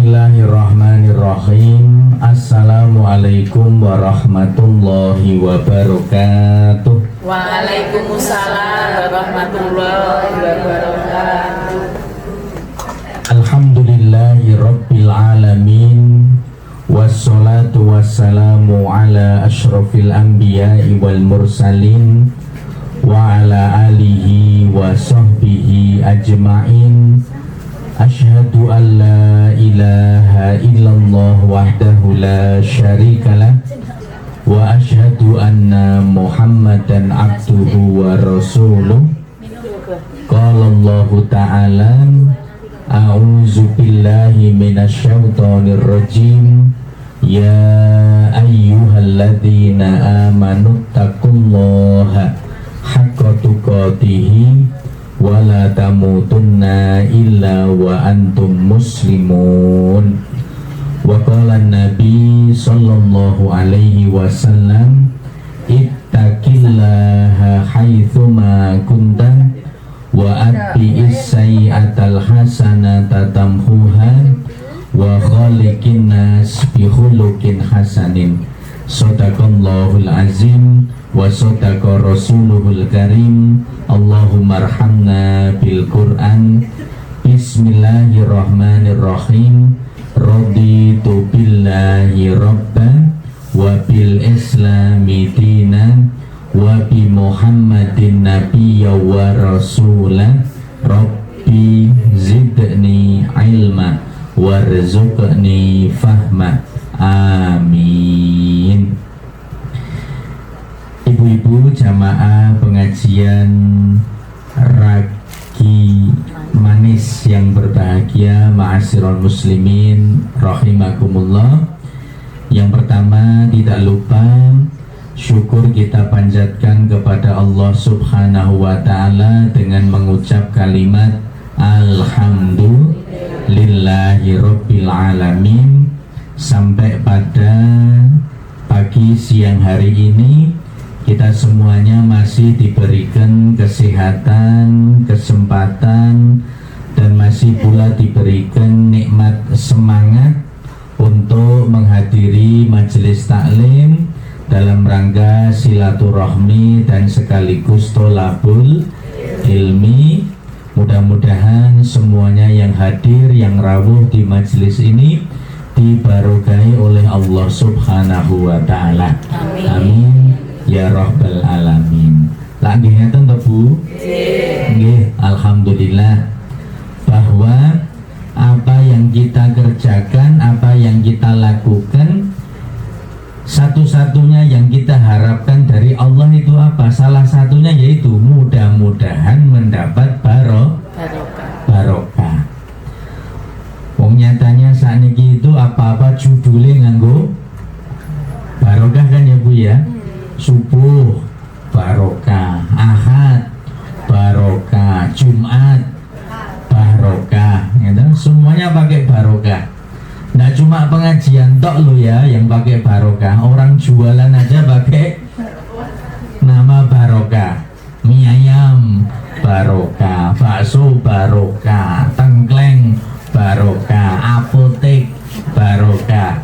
Bismillahirrahmanirrahim. Assalamualaikum warahmatullahi wabarakatuh. Waalaikumsalam warahmatullahi wabarakatuh. Alhamdulillahi rabbil alamin. Wassalatu wassalamu ala ashrafil anbiya'i wal mursalin wa ala alihi wa sahbihi ajma'in. Asyhadu an la ilaha illallah wahdahu la syarikalah wa asyhadu anna Muhammadan abduhu wa rasuluh. Qala Allah ta'ala a'udzu billahi minasyaitonir rajim. Ya ayyuhalladzina amanu taqullaha haqqa tuqatih wa la tamutunna illa wa antum muslimun. Wa qala an-nabi sallallahu alaihi wasallam ittaqillaha haitsuma kunta wa atbi'is sayyi'atal hasanata tamhuha wa khaliqin nas bi khuluqin hasanin. Shadaqallahul azim wa sadaqa rasuluhul karim. Allahumma arhamna bil Qur'an. Bismillahirrahmanirrahim. Raditu billahi rabban wa bil islami dinan wa bi Muhammadin nabiyya wa rasulan. Rabbi zidni ilma warzuqni fahma. Amin. Ibu-ibu jamaah pengajian Ragi Manis yang berbahagia, ma'asyiral muslimin rahimakumullah. Yang pertama, tidak lupa syukur kita panjatkan kepada Allah Subhanahu wa ta'ala dengan mengucap kalimat Alhamdulillahi rabbil alamin. Sampai pada pagi siang hari ini kita semuanya masih diberikan kesehatan, kesempatan, dan masih pula diberikan nikmat semangat untuk menghadiri majelis taklim dalam rangka silaturahmi dan sekaligus tholabul ilmi. Mudah-mudahan semuanya yang hadir, yang rawuh di majelis ini dibarokahi oleh Allah Subhanahu wa ta'ala. Amin. Amin ya rabbal alamin. Lagi ngeten to Bu? Nggih, alhamdulillah bahwa apa yang kita kerjakan, apa yang kita lakukan, satu-satunya yang kita harapkan dari Allah itu apa? Salah satunya yaitu mudah-mudahan mendapat barokah. Wong nyatanya saat ini itu apa-apa judulnya nganggo barokah kan ya Bu ya. Subuh barokah, Ahad barokah, Jumat barokah, gitu. Semuanya pakai barokah. Nggak cuma pengajian tok lo ya yang pakai barokah, orang jualan aja pakai nama barokah. Mie ayam barokah, bakso barokah, tengkleng barokah, apotek barokah,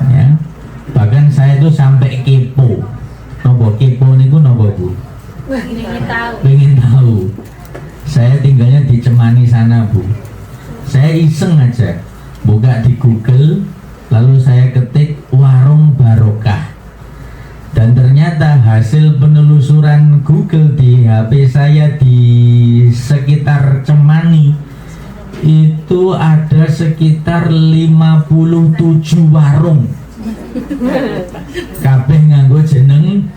ya. Bahkan saya itu sampai kepo. Nopo kepo niku nopo Bu? Pengen tahu. Saya tinggalnya di Cemani sana Bu. Saya iseng aja buka di Google, lalu saya ketik warung barokah. Dan ternyata hasil penelusuran Google di HP saya di sekitar Cemani itu ada sekitar 57 warung. Kabeh nganggo jeneng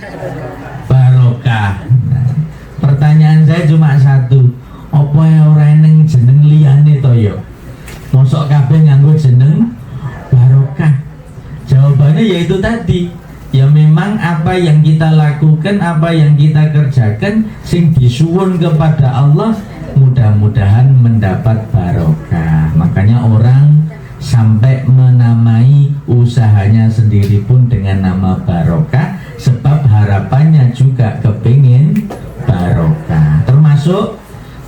barokah. Nah, pertanyaan saya cuma satu, apa ora eneng jeneng liyane to ya? Mosok kabeh nganggo jeneng barokah? Jawabannya yaitu tadi, ya memang apa yang kita lakukan, apa yang kita kerjakan sing disuwun kepada Allah, mudah-mudahan mendapat barokah. Makanya orang sampai menamai usahanya sendiri pun dengan nama barokah, sebab harapannya juga kepingin barokah. Termasuk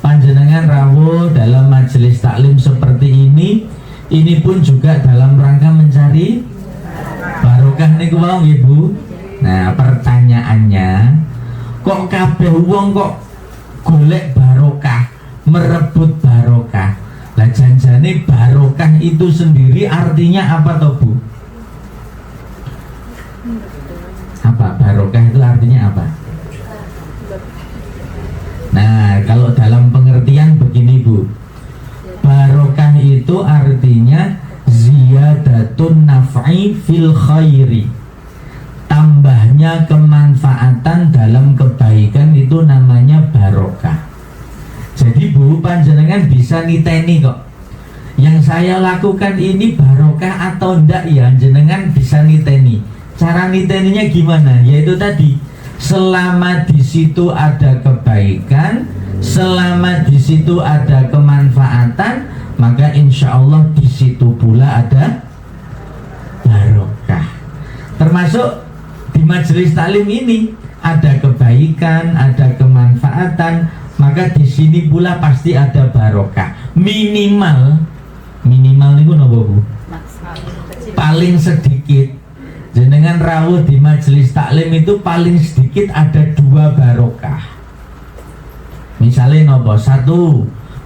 panjenengan rawuh dalam majelis taklim seperti ini Ini pun juga dalam rangka mencari barokah niku wau nggih Bu. Nah, pertanyaannya, kok kabeh wong kok golek barokah, merebut barokah. Lah janjane barokah itu sendiri artinya apa toh Bu? Apa barokah itu artinya apa? Nah, kalau dalam pengertian begini Bu, barokah itu artinya ziyadatun naf'i fil khairi, tambahnya kemanfaatan dalam kebaikan, itu namanya barokah. Jadi Bu, panjenengan bisa niteni kok, yang saya lakukan ini barokah atau enggak ya, jenengan bisa niteni. Cara niteninya gimana? Yaitu tadi, selama di situ ada kebaikan, selama di situ ada kemanfaatan, maka insya Allah di situ pula ada barokah. Termasuk di majelis taklim ini ada kebaikan, ada kemanfaatan, maka di sini pula pasti ada barokah. Minimal itu nopo Bu? Paling sedikit. Jenengan rawuh di majelis taklim itu paling sedikit ada 2 barokah. Misalnya nopo? 1,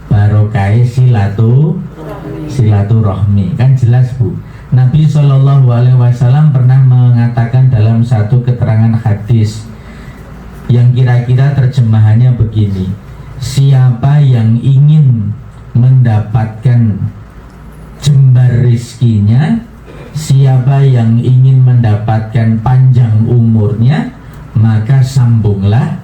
barokah silaturahmi, kan jelas Bu. Nabi SAW pernah mengatakan dalam satu keterangan hadis yang kira-kira terjemahannya begini: siapa yang ingin mendapatkan jembar rizkinya, siapa yang ingin mendapatkan panjang umurnya, maka sambunglah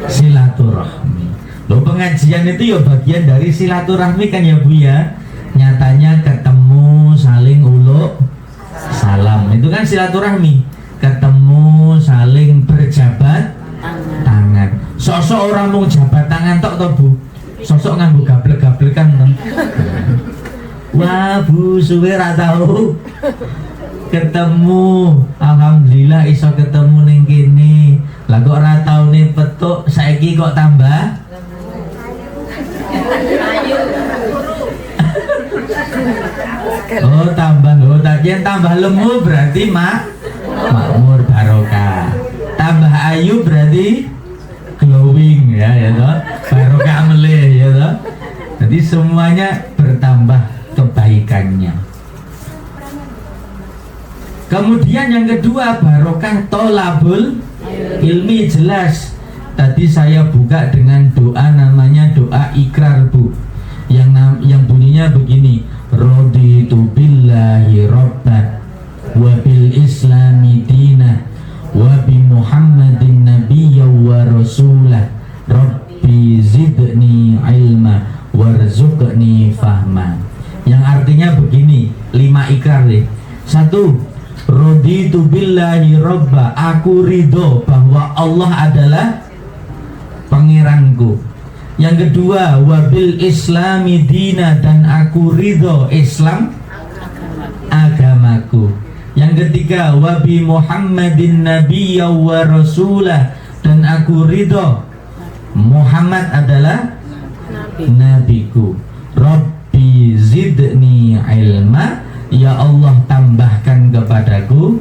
silaturahmi. Loh, pengajian itu ya bagian dari silaturahmi kan ya Bu ya. Nyatanya ketemu saling uluk salam, itu kan silaturahmi. Ketemu saling berjabat tangan. Sosok orang mau jabat tangan tok toh Bu. Sosok nganggo gablek-gablekan toh. Wah Bu, suwe ra tau ketemu. Alhamdulillah iso ketemu ning kene. Lah kok ora tau nih petuk, saiki kok tambah oh tambah, oh tadi tambah lemu berarti makmur barokah. Tambah ayu berarti glowing ya toh, barokah meleh ya toh. Jadi semuanya bertambah kebaikannya. Kemudian yang kedua, barokah tolabul ilmi. Jelas tadi saya buka dengan doa, namanya doa ikrar Bu, yang bunyinya begini: raditu billahi rabban wa bil islami dinah wa bi muhammadin nabiyya wa rasulah rabbi zidni ilma warzuqni fahma. Yang artinya begini, 5 ikrar deh. 1, raditu billahi rabba, aku ridho bahwa Allah adalah pangeranku. Yang kedua, wabil islami dina, dan aku ridho Islam agamaku. Yang ketiga, wabi muhammadin nabiyya wa rasulah, dan aku ridho Muhammad adalah nabiku. Rabbi zidni ilma, ya Allah tambahkan kepadaku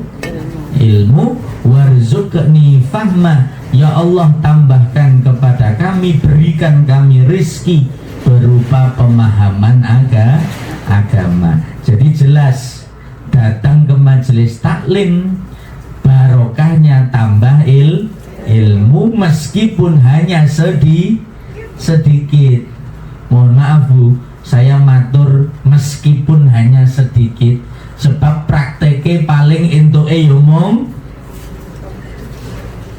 ilmu. Warzuqni fahma, ya Allah tambahkan kepada kami, berikan kami rizki berupa pemahaman agama. Jadi jelas, datang ke majelis taklim, barokahnya tambah ilmu, meskipun hanya sedikit. Mohon maaf Bu, saya matur meskipun hanya sedikit, sebab prakteknya paling entuke umum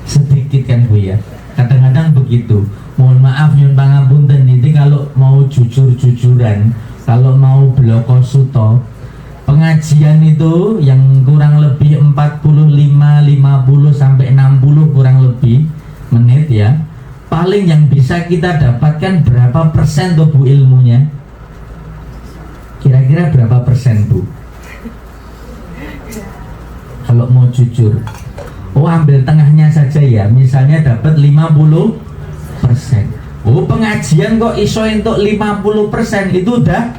sedikit kan Bu ya. Kadang-kadang begitu. Mohon maaf nyun pangapunten, ini kalau mau jujur-jujuran, kalau mau bloko suto, pengajian itu yang kurang lebih 45, 50 sampai 60 kurang lebih menit ya. Paling yang bisa kita dapatkan berapa persen tuh Bu ilmunya? Kira-kira berapa persen Bu? Kalau mau jujur. Oh, ambil tengahnya saja ya, misalnya dapat 50%. Oh, pengajian kok iso untuk 50%, itu udah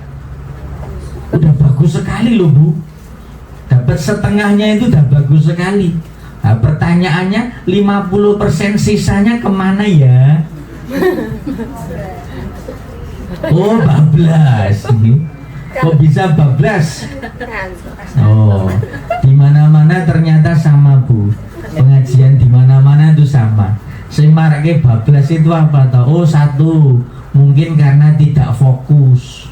Udah bagus sekali loh Bu. Dapat setengahnya itu udah bagus sekali. Nah, pertanyaannya 50% sisanya kemana ya? Oh, bablas. Kok bisa bablas? Oh, di mana-mana ternyata sama Bu. Pengajian di mana-mana itu sama. Sing marake bablas itu apa toh? Oh, satu, mungkin karena tidak fokus.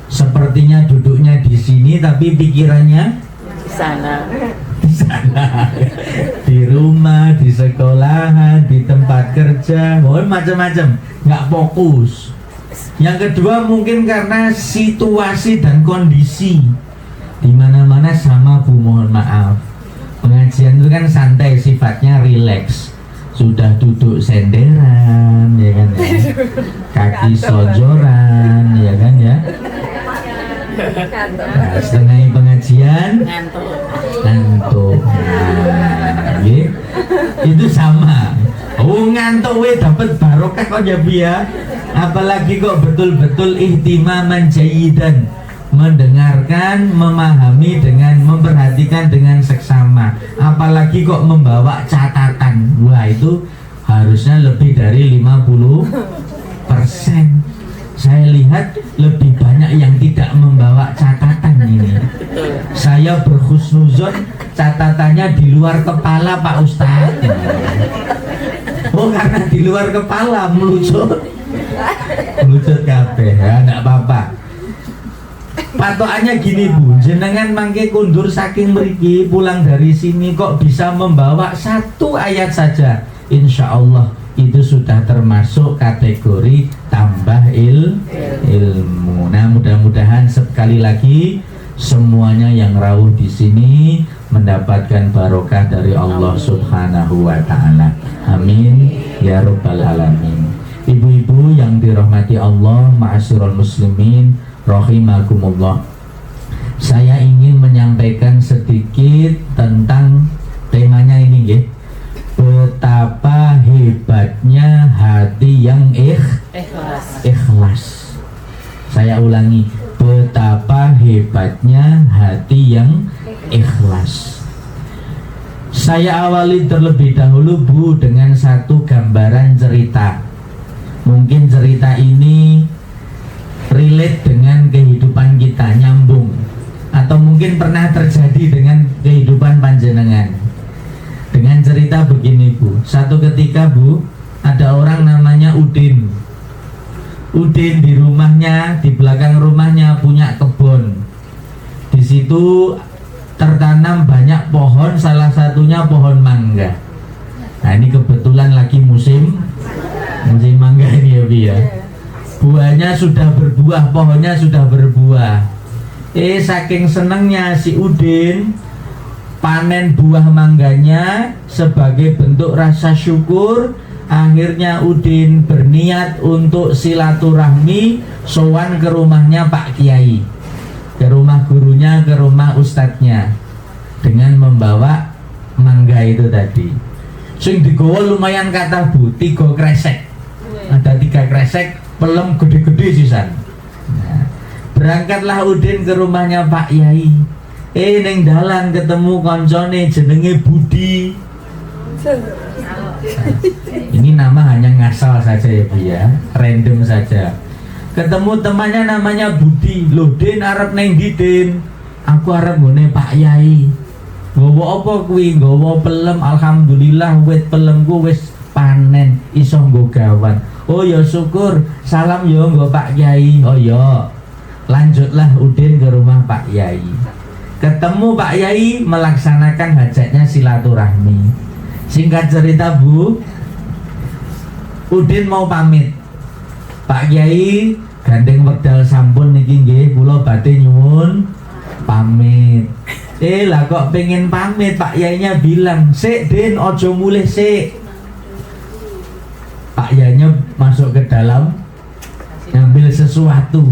Sepertinya duduknya di sini tapi pikirannya Di sana. di sana, di rumah, di sekolahan, di tempat kerja, macam-macam, nggak fokus. Yang kedua mungkin karena situasi dan kondisi. Di mana-mana sama Bu, mohon maaf. Pengajian itu kan santai, sifatnya rileks. Sudah duduk senderan, ya kan ya. Kaki selonjoran, ya kan ya. Nah, setengah pengajian ngantuk. Nah, itu sama. Oh, ngantuk we dapat barokah kok ya Bu ya. Apalagi kok betul-betul ihtimaman jayidan, mendengarkan, memahami dengan memperhatikan dengan seksama. Apalagi kok membawa catatan. Wah, itu harusnya lebih dari 50%. Saya lihat lebih banyak yang tidak membawa catatan ini. Saya berhusnuzon catatannya di luar kepala Pak Ustadz. Oh, karena di luar kepala melucut kabeh ya, enggak apa-apa. Patokannya gini Bu, jenengan mangke kundur saking mriki, pulang dari sini kok bisa membawa satu ayat saja, insya Allah itu sudah termasuk kategori tambah ilmu. Nah, mudah-mudahan sekali lagi semuanya yang rawuh di sini mendapatkan barokah dari Allah Subhanahu wa taala. Amin ya rabbal alamin. Ibu-ibu yang dirahmati Allah, ma'asyiral muslimin rahimakumullah. Saya ingin menyampaikan sedikit tentang temanya ini nggih. Betapa hebatnya hati yang ikhlas. Saya ulangi, betapa hebatnya hati yang ikhlas. Saya awali terlebih dahulu Bu dengan satu gambaran cerita. Mungkin cerita ini relate dengan kehidupan kita, nyambung, atau mungkin pernah terjadi dengan kehidupan panjenengan. Dengan cerita begini Bu, satu ketika Bu, ada orang namanya Udin. Udin di rumahnya, di belakang rumahnya punya kebun. Di situ tertanam banyak pohon, salah satunya pohon mangga. Nah, ini kebetulan lagi musim mangga ini ya Bu ya. Buahnya sudah berbuah, pohonnya sudah berbuah. Saking senengnya si Udin panen buah mangganya sebagai bentuk rasa syukur. Akhirnya Udin berniat untuk silaturahmi, sowan ke rumahnya Pak Kiai, ke rumah gurunya, ke rumah ustadznya, dengan membawa mangga itu tadi. Sing digawa lumayan kata Bu, 3 kresek. Ada 3 kresek, pelem gede-gede sisan. Nah, berangkatlah Udin ke rumahnya Pak Yai. Neng dalan ketemu koncone jenenge Budi. Ini nama hanya ngasal saja ya Bu ya, random saja. Ketemu temannya namanya Budi. Loh Din, arep neng di Din? Aku arep ngene Pak Yai. Nggawa apa kuwi? Nggawa pelem. Alhamdulillah wit pelemku wis panen, iso nggo gawan. Oh ya syukur. Salam yo nggo Pak Yai. Oh ya. Lanjutlah Udin ke rumah Pak Yai. Ketemu Pak Yai, melaksanakan hajatnya silaturahmi. Singkat cerita Bu, Udin mau pamit. Pak Yai gandeng wedal sampun niki nggih, kula badhe nyuwun pamit. Lah kok pengen pamit, Pak Yainya bilang, "Sik Din, ojo mulih sik." Pak Yainya masuk ke dalam ngambil sesuatu.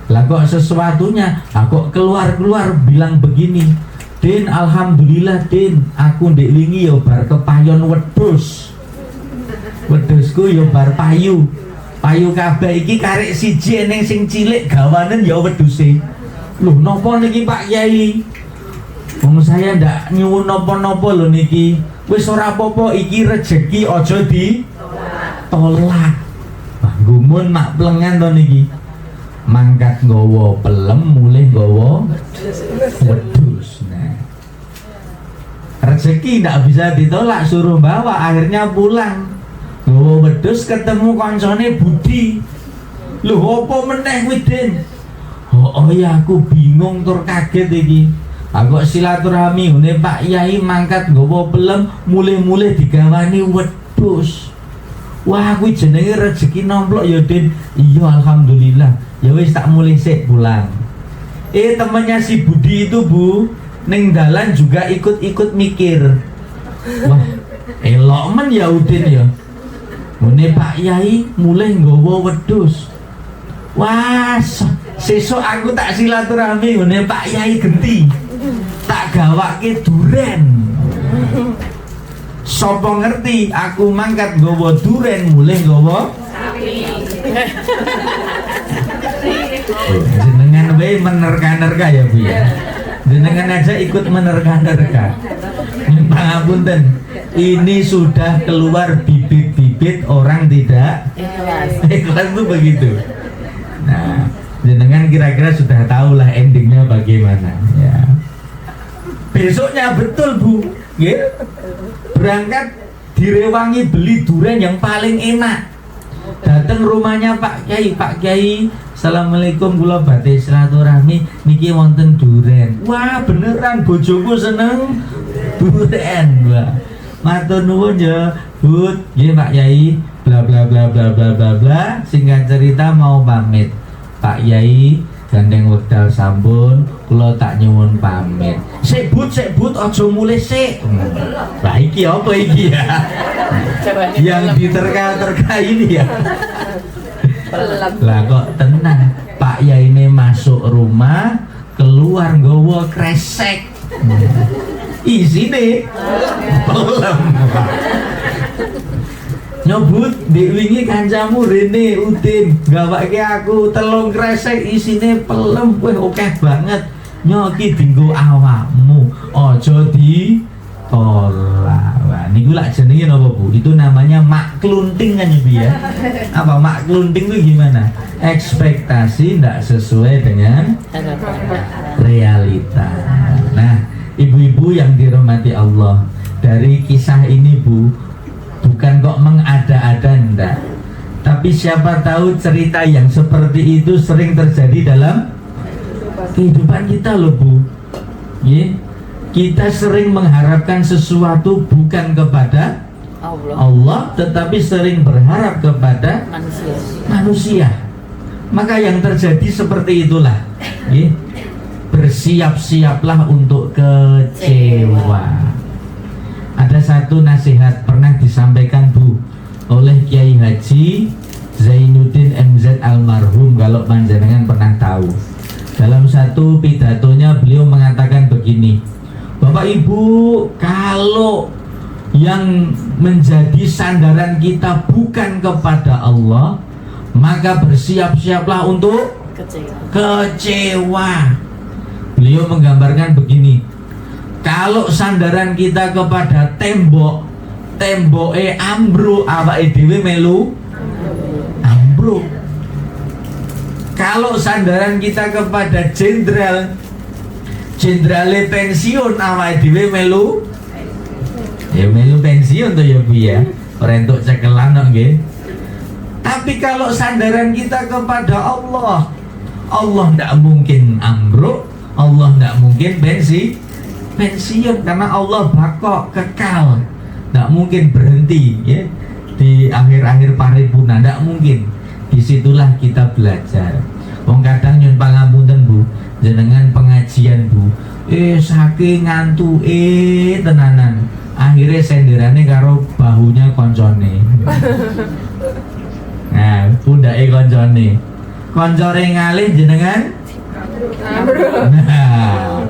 Lah kok sesuatunya, kok keluar bilang begini, "Din, alhamdulillah Din, aku ndek lingi yo bar kepayon wedhus. Wedhusku yo bar payu. Payu kabeh iki karek siji ning sing cilik gawanen ya wedhuse." Loh nopo niki Pak Kiai? Wong saya ndak nyuwun nopo-nopo lho niki. Wis ora apa-apa iki rejeki aja ditolak. Wah, gumun mak plengan to niki. Mangkat nggawa pelem mulih nggawa wedhus. Nah. Rezeki ndak bisa ditolak, suruh bawa, akhirnya pulang. Nggawa wedhus ketemu koncone Budi. Lho apa meneh kuwi, Den? Oh ya aku bingung tur kaget iki. Aku silaturahmi ngene Pak Yai mangkat nggawa pelem mulih-mulih digawani wedhus. Wah kuwi jenenge rezeki nomplok ya Den. Iya alhamdulillah. Ya wis tak mulih sik pulang. Temennya si Budi itu Bu ning dalan juga ikut-ikut mikir. Wah elok men ya Udin ya. Ngene Pak Yai mulih nggawa wedhus. Wah sesuk aku tak silaturahmi ngene Pak Yai genti. Tak gawake duren. Sopo ngerti aku mangkat nggawa duren mulih nggawa sapi. Jenengan wae menerka-nerka ya Bu ya. Jenengan aja ikut menerka-nerka. Pangapunten. Ini sudah keluar bibit-bibit orang tidak ikhlas itu begitu. Nah, jenengan kira-kira sudah tahu lah endingnya bagaimana ya. Besoknya betul Bu, ya, berangkat direwangi beli durian yang paling enak. Datang rumahnya Pak Kiai, Assalamualaikum kula badhe silaturahmi niki wonten durian. Wah beneran bojoku seneng durian. Wah matur nuwun ya Bu, nggih Pak Kiai, bla bla bla bla bla bla bla. Singkat cerita mau pamit Pak Kiai gandeng wekdal sampun kula tak nyuwun pamit. Sik but aja mulih sik. Lah iki apa iki ya? Yang diterka-terka ini ya. Lah kok tenang. Pak Yai ini masuk rumah, keluar nggawa kresek. Isine pelem. Nyobut di wingi kancamu Rene Udin gawake aku telung kresek isine pelem kowe akeh banget nyoki dinggo awakmu aja ditolak. Wah niku lak jenenge napa Bu? Itu namanya mak klunting kan ya. Apa mak klunting itu gimana? Ekspektasi ndak sesuai dengan realita. Nah, ibu-ibu yang dirahmati Allah, dari kisah ini Bu, bukan kok mengada-ada ndak, tapi siapa tahu cerita yang seperti itu sering terjadi dalam kehidupan kita loh Bu. Kita sering mengharapkan sesuatu bukan kepada Allah, tetapi sering berharap kepada manusia. Maka yang terjadi seperti itulah. Bersiap-siaplah untuk kecewa. Ada satu nasihat pernah disampaikan Bu oleh Kiai Haji Zainuddin MZ almarhum, kalau panjenengan pernah tahu. Dalam satu pidatonya beliau mengatakan begini, Bapak Ibu, kalau yang menjadi sandaran kita bukan kepada Allah, maka bersiap-siaplah untuk kecewa. Beliau menggambarkan begini, kalau sandaran kita kepada tembok, temboke ambruk, awake dhewe melu ambruk. Kalau sandaran kita kepada jenderale pensiun, awake dhewe melu pensiun to ya Bu ya. Ora entuk cekelan kok nggih. Tapi kalau sandaran kita kepada Allah, Allah ndak mungkin ambruk, Allah ndak mungkin pensiun karena Allah bakok kekal, nggak mungkin berhenti ya di akhir-akhir paripurna, nggak mungkin. Disitulah kita belajar. Wong kadang nyun pangapunten Bu, jenengan pengajian Bu, saking ngantuk tenanan, akhirnya senderane karo bahunya koncone. Nah, pundake koncone ngalih jenengan. Nah,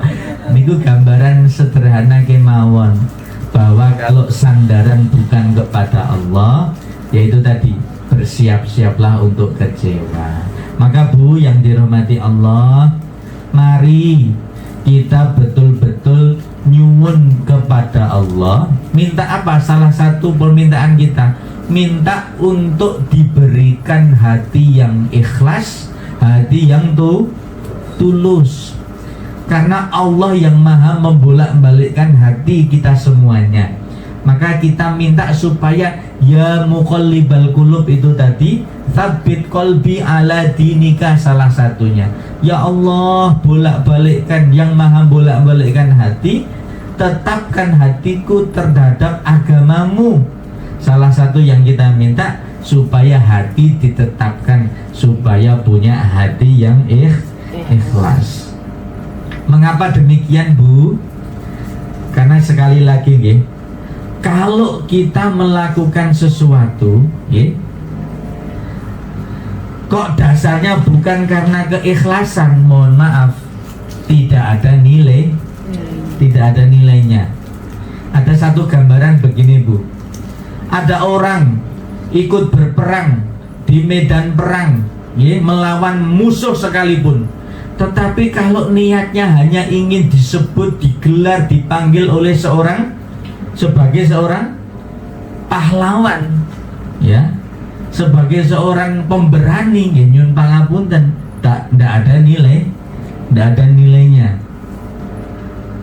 niku gambaran sederhana kemawon bahwa kalau sandaran bukan kepada Allah, yaitu tadi bersiap-siaplah untuk kecewa. Maka Bu yang dirahmati Allah, Mari kita betul-betul nyuwun kepada Allah. Minta apa? Salah satu permintaan kita, minta untuk diberikan hati yang ikhlas, hati yang tulus. Karena Allah yang maha membolak-balikkan hati kita semuanya. Maka kita minta supaya ya muqallibal qulub itu tadi, tsabbit qalbi ala dinika salah satunya. Ya Allah, bolak-balikkan, yang maha bolak-balikkan hati, tetapkan hatiku terhadap agamamu. Salah satu yang kita minta supaya hati ditetapkan, supaya punya hati yang ikhlas. Mengapa demikian, Bu? Karena sekali lagi nggih, kalau kita melakukan sesuatu, kok dasarnya bukan karena keikhlasan, mohon maaf, tidak ada nilai, tidak ada nilainya. Ada satu gambaran begini, Bu. Ada orang ikut berperang di medan perang, melawan musuh sekalipun, tetapi kalau niatnya hanya ingin disebut, digelar, dipanggil oleh sebagai seorang pahlawan, sebagai seorang pemberani, nyun pangapunten, tidak ada nilai, tidak ada nilainya.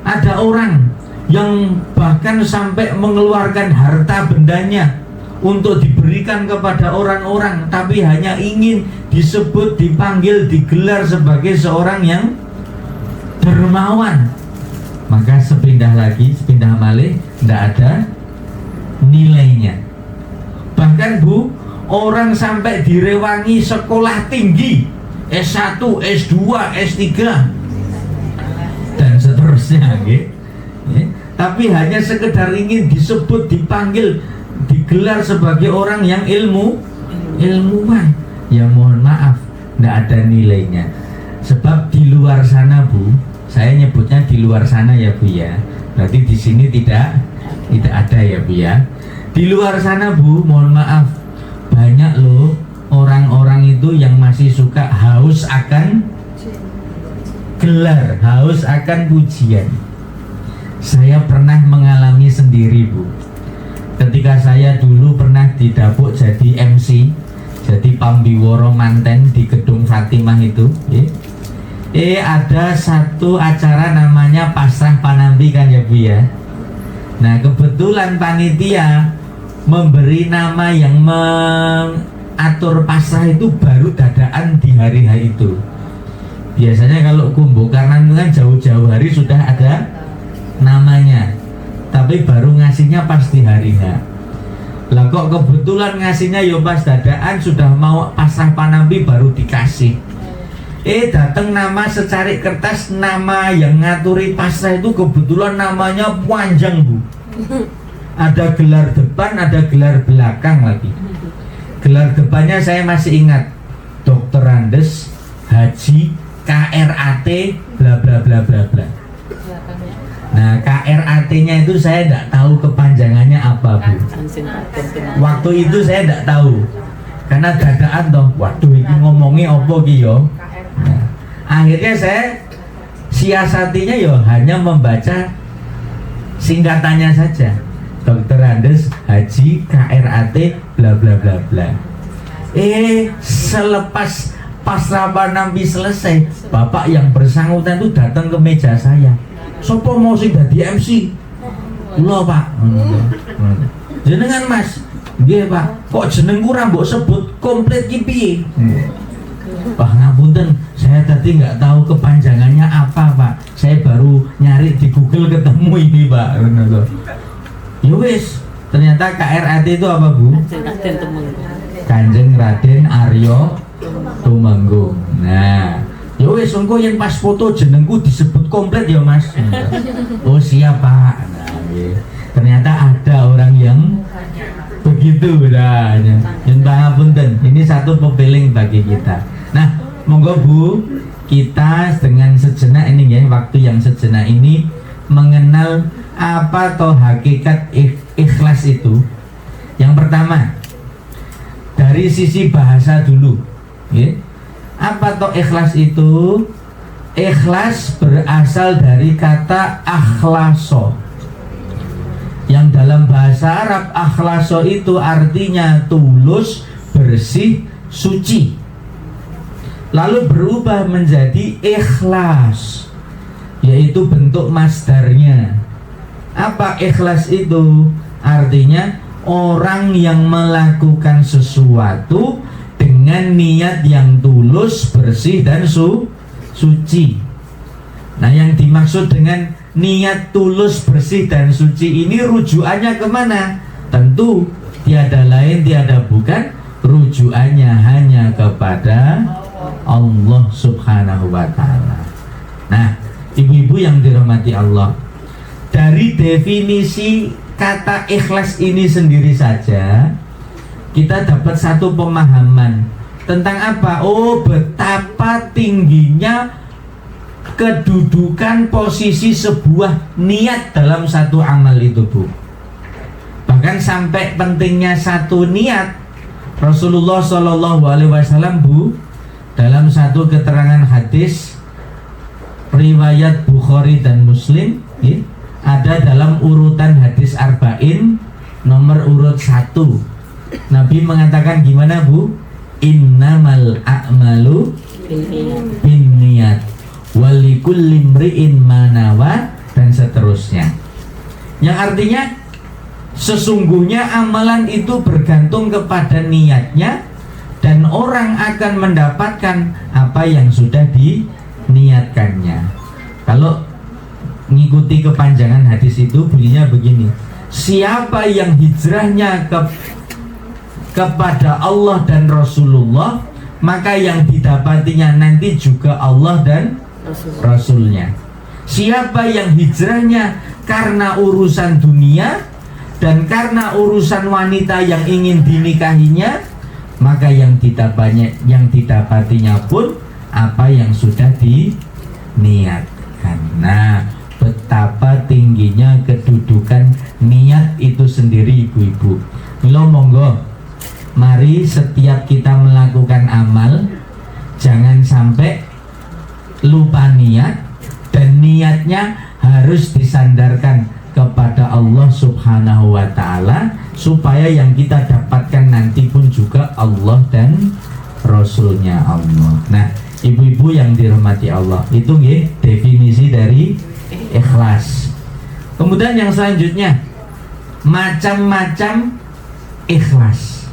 Ada orang yang bahkan sampai mengeluarkan harta bendanya untuk diberikan kepada orang-orang, tapi hanya ingin disebut, dipanggil, digelar sebagai seorang yang dermawan. Maka sepindah malih, tidak ada nilainya. Bahkan, Bu, orang sampai direwangi sekolah tinggi, S1, S2, S3 dan seterusnya, tapi hanya sekedar ingin disebut, dipanggil, digelar sebagai orang yang ilmuwan. Ya mohon maaf, tidak ada nilainya. Sebab di luar sana, Bu, saya nyebutnya di luar sana ya, Bu ya. Berarti di sini tidak ada ya, Bu ya. Di luar sana, Bu, mohon maaf, banyak loh orang-orang itu yang masih suka haus akan gelar, haus akan pujian. Saya pernah mengalami sendiri, Bu. Ketika saya dulu pernah didapuk jadi MC, jadi pambiworo manten di Gedung Fatimah itu, ada satu acara namanya Pasrah Panampi kan ya, Bu ya. Nah, kebetulan panitia memberi nama yang mengatur pasrah itu baru dadaan di hari itu. Biasanya kalau kumbukanan itu kan jauh-jauh hari sudah ada namanya, tapi baru ngasihnya pas di hari H. Lah kok kebetulan ngasihnya ya pas dadaan, sudah mau pasrah panampi baru dikasih. Datang nama secari kertas, nama yang ngaturi pasrah itu kebetulan namanya panjang, Bu. Ada gelar depan, ada gelar belakang lagi. Gelar depannya saya masih ingat, Dr. Andes Haji KRAT bla bla bla bla bla. Nah, KRAT-nya itu saya tidak tahu kepanjangannya apa, Bu. Waktu itu saya tidak tahu, karena dadaan toh. Waduh, ini ngomongnya apa ki yo. Nah, akhirnya saya siasatinya yo hanya membaca singkatannya saja, Dr. Andes Haji KRAT bla bla bla bla. Selepas pasrah panampi selesai, bapak yang bersangkutan itu datang ke meja saya. Sopo mau sing dadi MC? Lho, Pak. Jenengan, Mas? Nggih, Pak. Kok jenengku ora mbok sebut komplit ki piye? Pak, ngapunten, saya tadi nggak tahu kepanjangannya apa, Pak. Saya baru nyari di Google ketemu ini, Pak. Ya wis, ternyata KRAT itu apa, Bu? Kanjeng Raden Aryo Tumenggung. Nah, ya wis engko yang pas foto jenengku disebut komplit ya, Mas. Oh siap, Pak. Nah, ternyata ada orang yang begitu. Nah, yang pangapunten, ini satu pepeling bagi kita. Nah, monggo Bu, kita dengan sejenak ini ya, waktu yang sejenak ini mengenal apa toh hakikat ikhlas itu. Yang pertama, dari sisi bahasa dulu, ya. Apa toh ikhlas itu? Ikhlas berasal dari kata akhlaso, yang dalam bahasa Arab akhlaso itu artinya tulus, bersih, suci, lalu berubah menjadi ikhlas, yaitu bentuk masdarnya. Apa ikhlas itu? Artinya orang yang melakukan sesuatu dengan niat yang tulus, bersih, dan suci. Nah, yang dimaksud dengan niat tulus, bersih, dan suci ini rujukannya kemana? Tentu tiada lain, tiada bukan, rujukannya hanya kepada Allah Subhanahu wa Ta'ala. Nah, ibu-ibu yang dirahmati Allah, dari definisi kata ikhlas ini sendiri saja kita dapat satu pemahaman tentang apa? Oh, betapa tingginya kedudukan posisi sebuah niat dalam satu amal itu, Bu. Bahkan sampai pentingnya satu niat. Rasulullah Shallallahu Alaihi Wasallam, Bu, dalam satu keterangan hadis riwayat Bukhari dan Muslim, ya, ada dalam urutan hadis arba'in nomor urut 1. Nabi mengatakan gimana, Bu? Innamal a'malu binniyat walikulli imri'in ma nawa, dan seterusnya. Yang artinya sesungguhnya amalan itu bergantung kepada niatnya, dan orang akan mendapatkan apa yang sudah diniatkannya. Kalau mengikuti kepanjangan hadis itu bunyinya begini: siapa yang hijrahnya kepada Allah dan Rasulullah, maka yang didapatinya nanti juga Allah dan Rasulnya. Siapa yang hijrahnya karena urusan dunia dan karena urusan wanita yang ingin dinikahinya, maka yang didapatinya pun apa yang sudah diniatkan. Nah, betapa tingginya kedudukan niat itu sendiri, ibu-ibu. Milo monggo, mari setiap kita melakukan amal jangan sampai lupa niat, dan niatnya harus disandarkan kepada Allah Subhanahu wa Ta'ala, supaya yang kita dapatkan nanti pun juga Allah dan Rasulnya Allah. Nah, ibu-ibu yang dirahmati Allah, itu nggih definisi dari ikhlas. Kemudian yang selanjutnya, macam-macam ikhlas.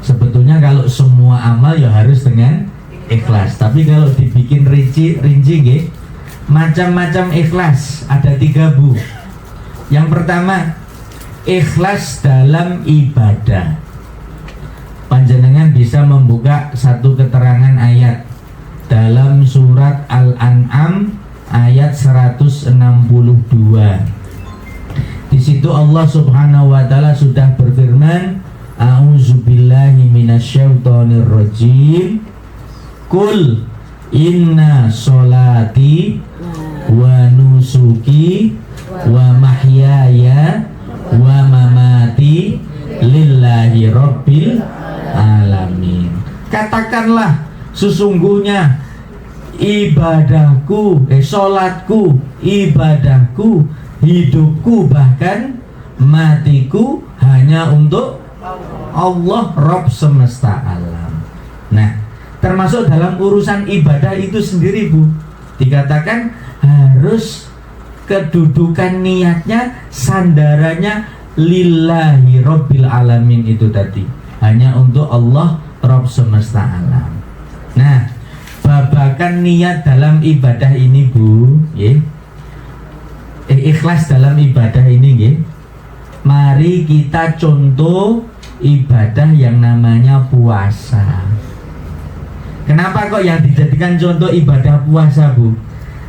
Sebetulnya kalau semua amal ya harus dengan ikhlas, tapi kalau dibikin rinci nggih, macam-macam ikhlas ada 3, Bu. Yang pertama, ikhlas dalam ibadah. Panjenengan bisa membuka satu keterangan ayat dalam surat Al-An'am ayat 162. Di situ Allah Subhanahu wa Ta'ala sudah berfirman, a'udzubillahi minasyaitonir rajim, Qul inna sholati wa nusuki wa mahyaya wa mamati lillahi rabbil alamin. Katakanlah, sesungguhnya ibadahku, sholatku, ibadahku, hidupku, bahkan matiku hanya untuk Allah, Rabb semesta alam. Nah, termasuk dalam urusan ibadah itu sendiri, Bu, dikatakan harus kedudukan niatnya, sandarannya lillahi rabbil alamin, itu tadi hanya untuk Allah, Rabb semesta alam. Nah, babakan niat dalam ibadah ini, Bu, ikhlas dalam ibadah ini, mari kita contoh ibadah yang namanya puasa. Kenapa kok yang dijadikan contoh ibadah puasa, Bu?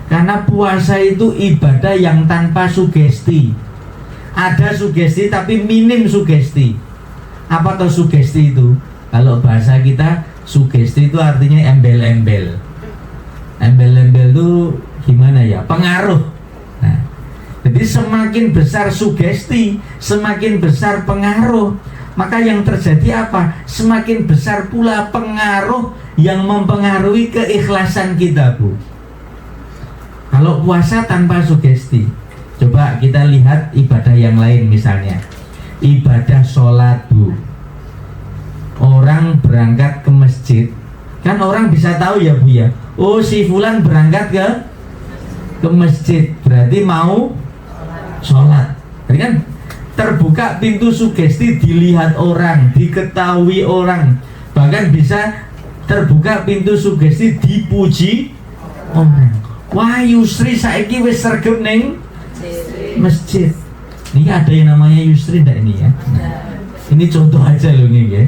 Karena puasa itu ibadah yang tanpa sugesti. Ada sugesti tapi minim sugesti. Apa tuh sugesti itu? Kalau bahasa kita, sugesti itu artinya embel-embel. Embel-embel itu gimana ya? Pengaruh. Nah, jadi semakin besar sugesti, semakin besar pengaruh. Maka yang terjadi apa? Semakin besar pula pengaruh yang mempengaruhi keikhlasan kita, Bu. Kalau puasa tanpa sugesti, coba kita lihat ibadah yang lain, misalnya ibadah sholat, Bu. Orang berangkat ke masjid, kan orang bisa tahu ya, Bu ya, oh si fulan berangkat ke masjid, berarti mau sholat. Jadi kan terbuka pintu sugesti, dilihat orang, diketahui orang, bahkan bisa terbuka pintu sugesti dipuji orang. Wah, Yusri saiki wis sregep ning masjid. Ini ada yang namanya Yusri ndak ini ya? Ini contoh aja loh ini ya.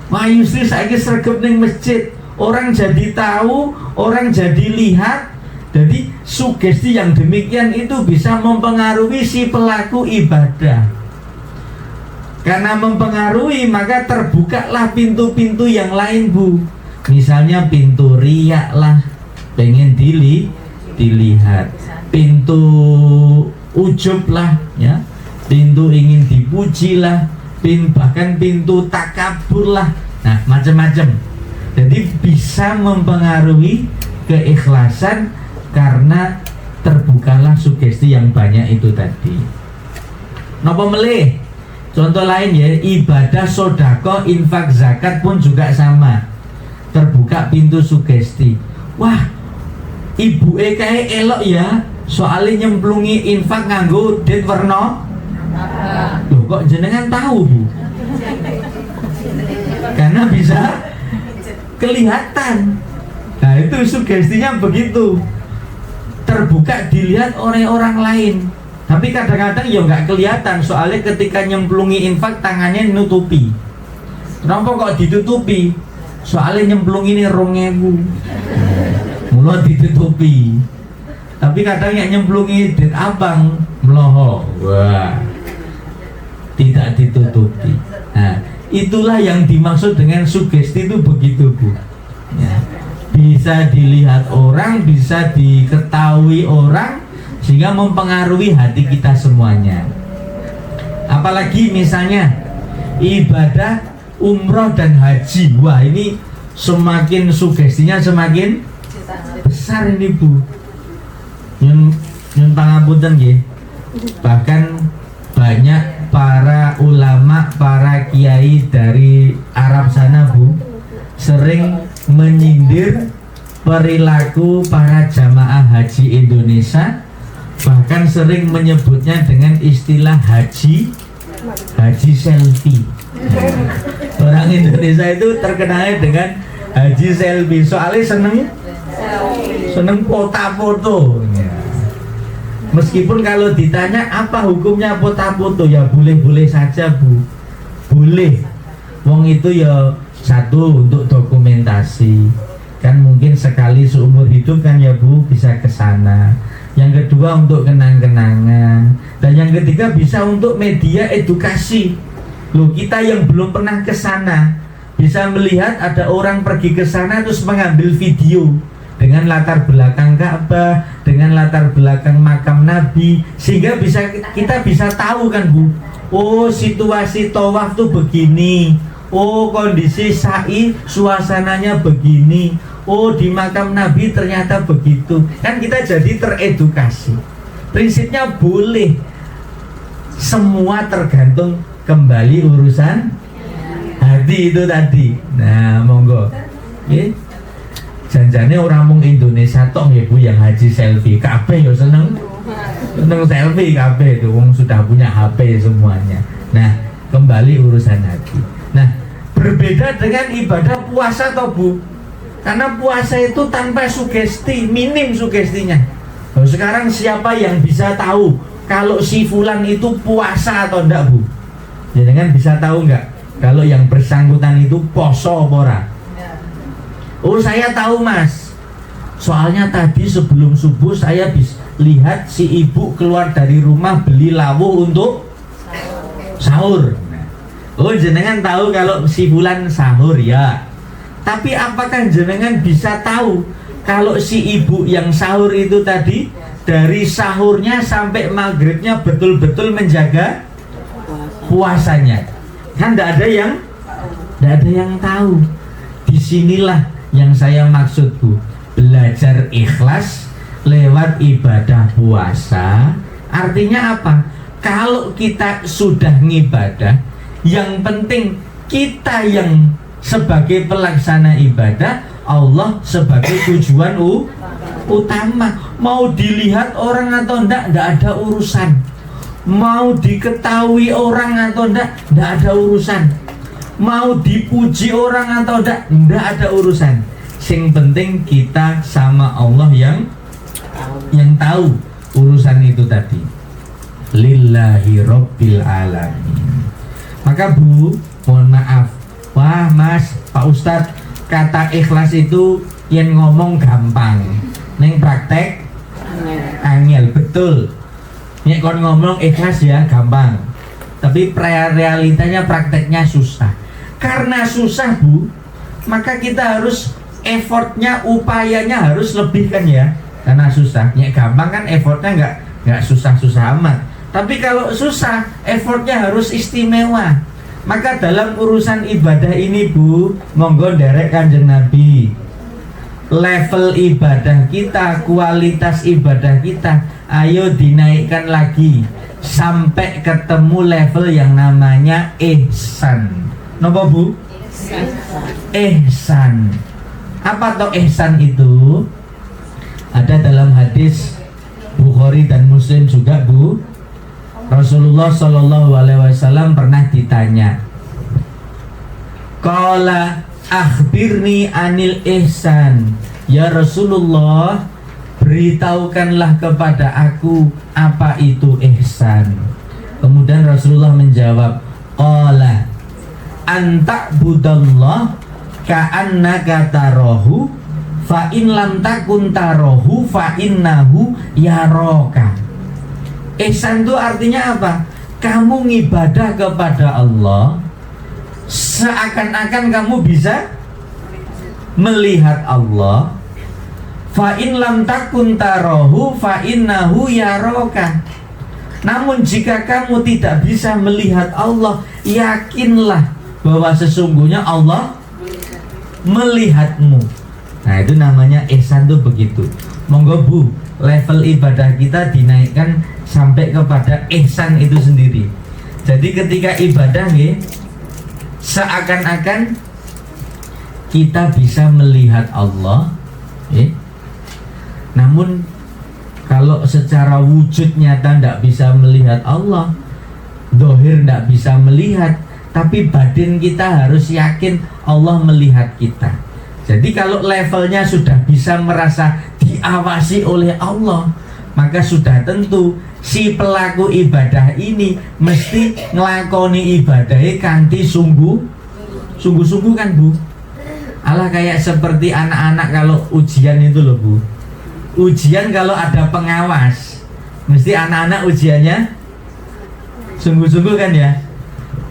Wah, Yusri saiki sregep ning masjid. Orang jadi tahu, orang jadi lihat. Jadi sugesti yang demikian itu bisa mempengaruhi si pelaku ibadah. Karena mempengaruhi, maka terbukalah pintu-pintu yang lain, Bu. Misalnya pintu riak lah, pengen dilihat. Pintu ujub lah, ya. Pintu ingin dipuji lah, bahkan pintu takabur lah. Nah, macam-macam. Jadi bisa mempengaruhi keikhlasan karena terbukalah sugesti yang banyak itu tadi. Napa melih? Contoh lain ya, ibadah sodako, infak, zakat pun juga sama. Terbuka pintu sugesti. Wah, ibu kae elok ya, soalnya nyemplungi infak nganggo dit werna. Loh, kok jenengan tahu, Bu? Karena bisa kelihatan. Nah, itu sugestinya begitu. Terbuka dilihat oleh orang lain. Tapi kadang-kadang ya nggak kelihatan, soalnya ketika nyemplungi infak tangannya nutupi. Kenapa kok ditutupi? Soalnya nyemplungi ini 2.000, mulai ditutupi. Tapi kadang yang nyemplungi dit abang meloho, wah, tidak ditutupi. Nah, itulah yang dimaksud dengan sugesti itu begitu, Bu. Ya. Bisa dilihat orang, bisa diketahui orang, sehingga mempengaruhi hati kita semuanya. Apalagi misalnya ibadah umroh dan haji. Wah, ini semakin sugestinya semakin besar ini, Bu. Nyun pangapunten nggih. Bahkan banyak para ulama, para kiai dari Arab sana, Bu, sering menyindir perilaku para jamaah haji Indonesia, bahkan sering menyebutnya dengan istilah haji selfie. Orang Indonesia itu terkenal dengan haji selfie, soalnya seneng foto-foto. Meskipun kalau ditanya apa hukumnya foto-foto, ya boleh-boleh saja, Bu. Boleh. Wong itu ya satu untuk dokumentasi. Kan mungkin sekali seumur hidup kan ya, Bu, bisa ke sana. Yang kedua untuk kenang-kenangan. Dan yang ketiga bisa untuk media edukasi. Loh, kita yang belum pernah ke sana bisa melihat ada orang pergi ke sana terus mengambil video dengan latar belakang Ka'bah, dengan latar belakang makam Nabi, sehingga kita bisa tahu kan, Bu. Oh, situasi tawaf tuh begini. Oh, kondisi sa'i suasananya begini. Oh, di makam Nabi ternyata begitu. Kan kita jadi teredukasi. Prinsipnya boleh. Semua tergantung kembali urusan hati itu tadi. Nah, monggo. Nggih. Janjane orang mung Indonesia tok nggih, Bu, yang haji selfie. Kabeh yo seneng selfie kabeh itu, wong sudah punya HP semuanya. Nah, kembali urusan hati. Nah, berbeda dengan ibadah puasa toh, Bu. Karena puasa itu tanpa sugesti, minim sugestinya. Nah, sekarang siapa yang bisa tahu kalau si fulan itu puasa atau enggak, Bu? Jangan bisa tahu enggak kalau yang bersangkutan itu poso apa ora? Oh, saya tahu, Mas. Soalnya tadi sebelum subuh saya lihat si ibu keluar dari rumah beli lawuh untuk sahur. Oh, jenengan tahu kalau si fulan sahur ya. Tapi apakah jenengan bisa tahu kalau si ibu yang sahur itu tadi dari sahurnya sampai maghribnya betul-betul menjaga puasanya? Kan tidak ada yang tahu. Disinilah yang saya maksud, Bu. Belajar ikhlas lewat ibadah puasa. Artinya apa? Kalau kita sudah ngibadah, yang penting kita yang sebagai pelaksana ibadah, Allah sebagai tujuan utama. Mau dilihat orang atau enggak ada urusan. Mau diketahui orang atau enggak ada urusan. Mau dipuji orang atau enggak ada urusan. Yang penting kita sama Allah yang tahu urusan itu tadi. Lillahi Rabbil Alamin. Maka Bu, mohon maaf. Wah Mas, Pak Ustadz, kata ikhlas itu yang ngomong gampang, neng praktek angel. Betul. Nek kon ngomong ikhlas ya gampang, tapi realitanya prakteknya susah. Karena susah Bu, maka kita harus effortnya, upayanya harus lebih kan ya. Karena susah, nek gampang kan effortnya nggak susah-susah amat. Tapi kalau susah, effortnya harus istimewa. Maka dalam urusan ibadah ini Bu, monggo nderek Kanjeng Nabi. Level ibadah kita, kualitas ibadah kita, ayo dinaikkan lagi sampai ketemu level yang namanya ihsan. Napa Bu? Ihsan. Apa toh ihsan itu? Ada dalam hadis Bukhari dan Muslim juga Bu. Rasulullah Shallallahu Alaihi Wasallam pernah ditanya, qala akhbirni anil ihsan. Ya Rasulullah, beritahukanlah kepada aku apa itu ihsan. Kemudian Rasulullah menjawab, qala anta budallah ka'annaka tarahu fa in lam takun tarahu fa innahu yaraka. Ihsan itu artinya apa? Kamu ngibadah kepada Allah seakan-akan kamu bisa melihat Allah. Fa in lam takun tarahu fa innahu yaraka. Namun jika kamu tidak bisa melihat Allah, yakinlah bahwa sesungguhnya Allah melihatmu. Nah itu namanya ihsan tuh begitu. Monggo Bu, level ibadah kita dinaikkan sampai kepada ihsan itu sendiri. Jadi ketika ibadah ya, seakan-akan kita bisa melihat Allah ya. Namun kalau secara wujud nyata tidak bisa melihat Allah, dohir tidak bisa melihat, tapi batin kita harus yakin Allah melihat kita. Jadi kalau levelnya sudah bisa merasa diawasi oleh Allah, maka sudah tentu si pelaku ibadah ini mesti ngelakoni ibadahnya kanthi sungguh-sungguh kan Bu. Alah kayak seperti anak-anak kalau ujian itu loh Bu. Ujian kalau ada pengawas, mesti anak-anak ujiannya sungguh-sungguh kan ya.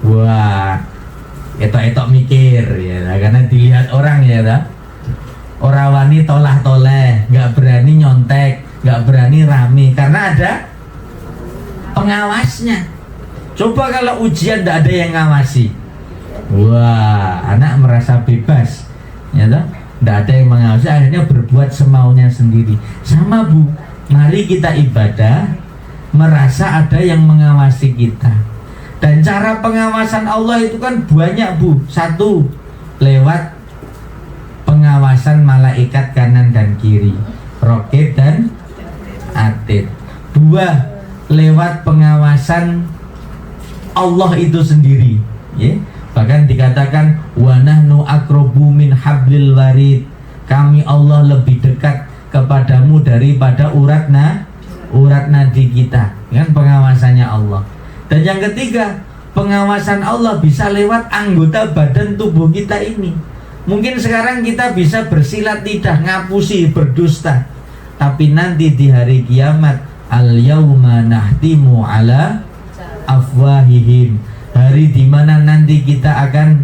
Wah, etok-etok mikir ya, karena dilihat orang ya, orang wani tolah-toleh, nggak berani nyontek, nggak berani rame, karena ada pengawasnya. Coba kalau ujian tidak ada yang ngawasi, wah, anak merasa bebas, ya toh, tidak ada yang mengawasi, akhirnya berbuat semaunya sendiri. Sama Bu, mari kita ibadah, merasa ada yang mengawasi kita. Dan cara pengawasan Allah itu kan banyak Bu. Satu, lewat pengawasan malaikat kanan dan kiri, Raqib dan Atid. Dua, lewat pengawasan Allah itu sendiri ya. Bahkan dikatakan wa nahnu aqrabu min hablil warid. Kami Allah lebih dekat kepadamu daripada urat nadi kita. Kan pengawasannya Allah. Dan yang ketiga, pengawasan Allah bisa lewat anggota badan tubuh kita ini. Mungkin sekarang kita bisa bersilat lidah, ngapusi, berdusta, tapi nanti di hari kiamat, al-yauma nahtimu ala afwahihim, hari dimana nanti kita akan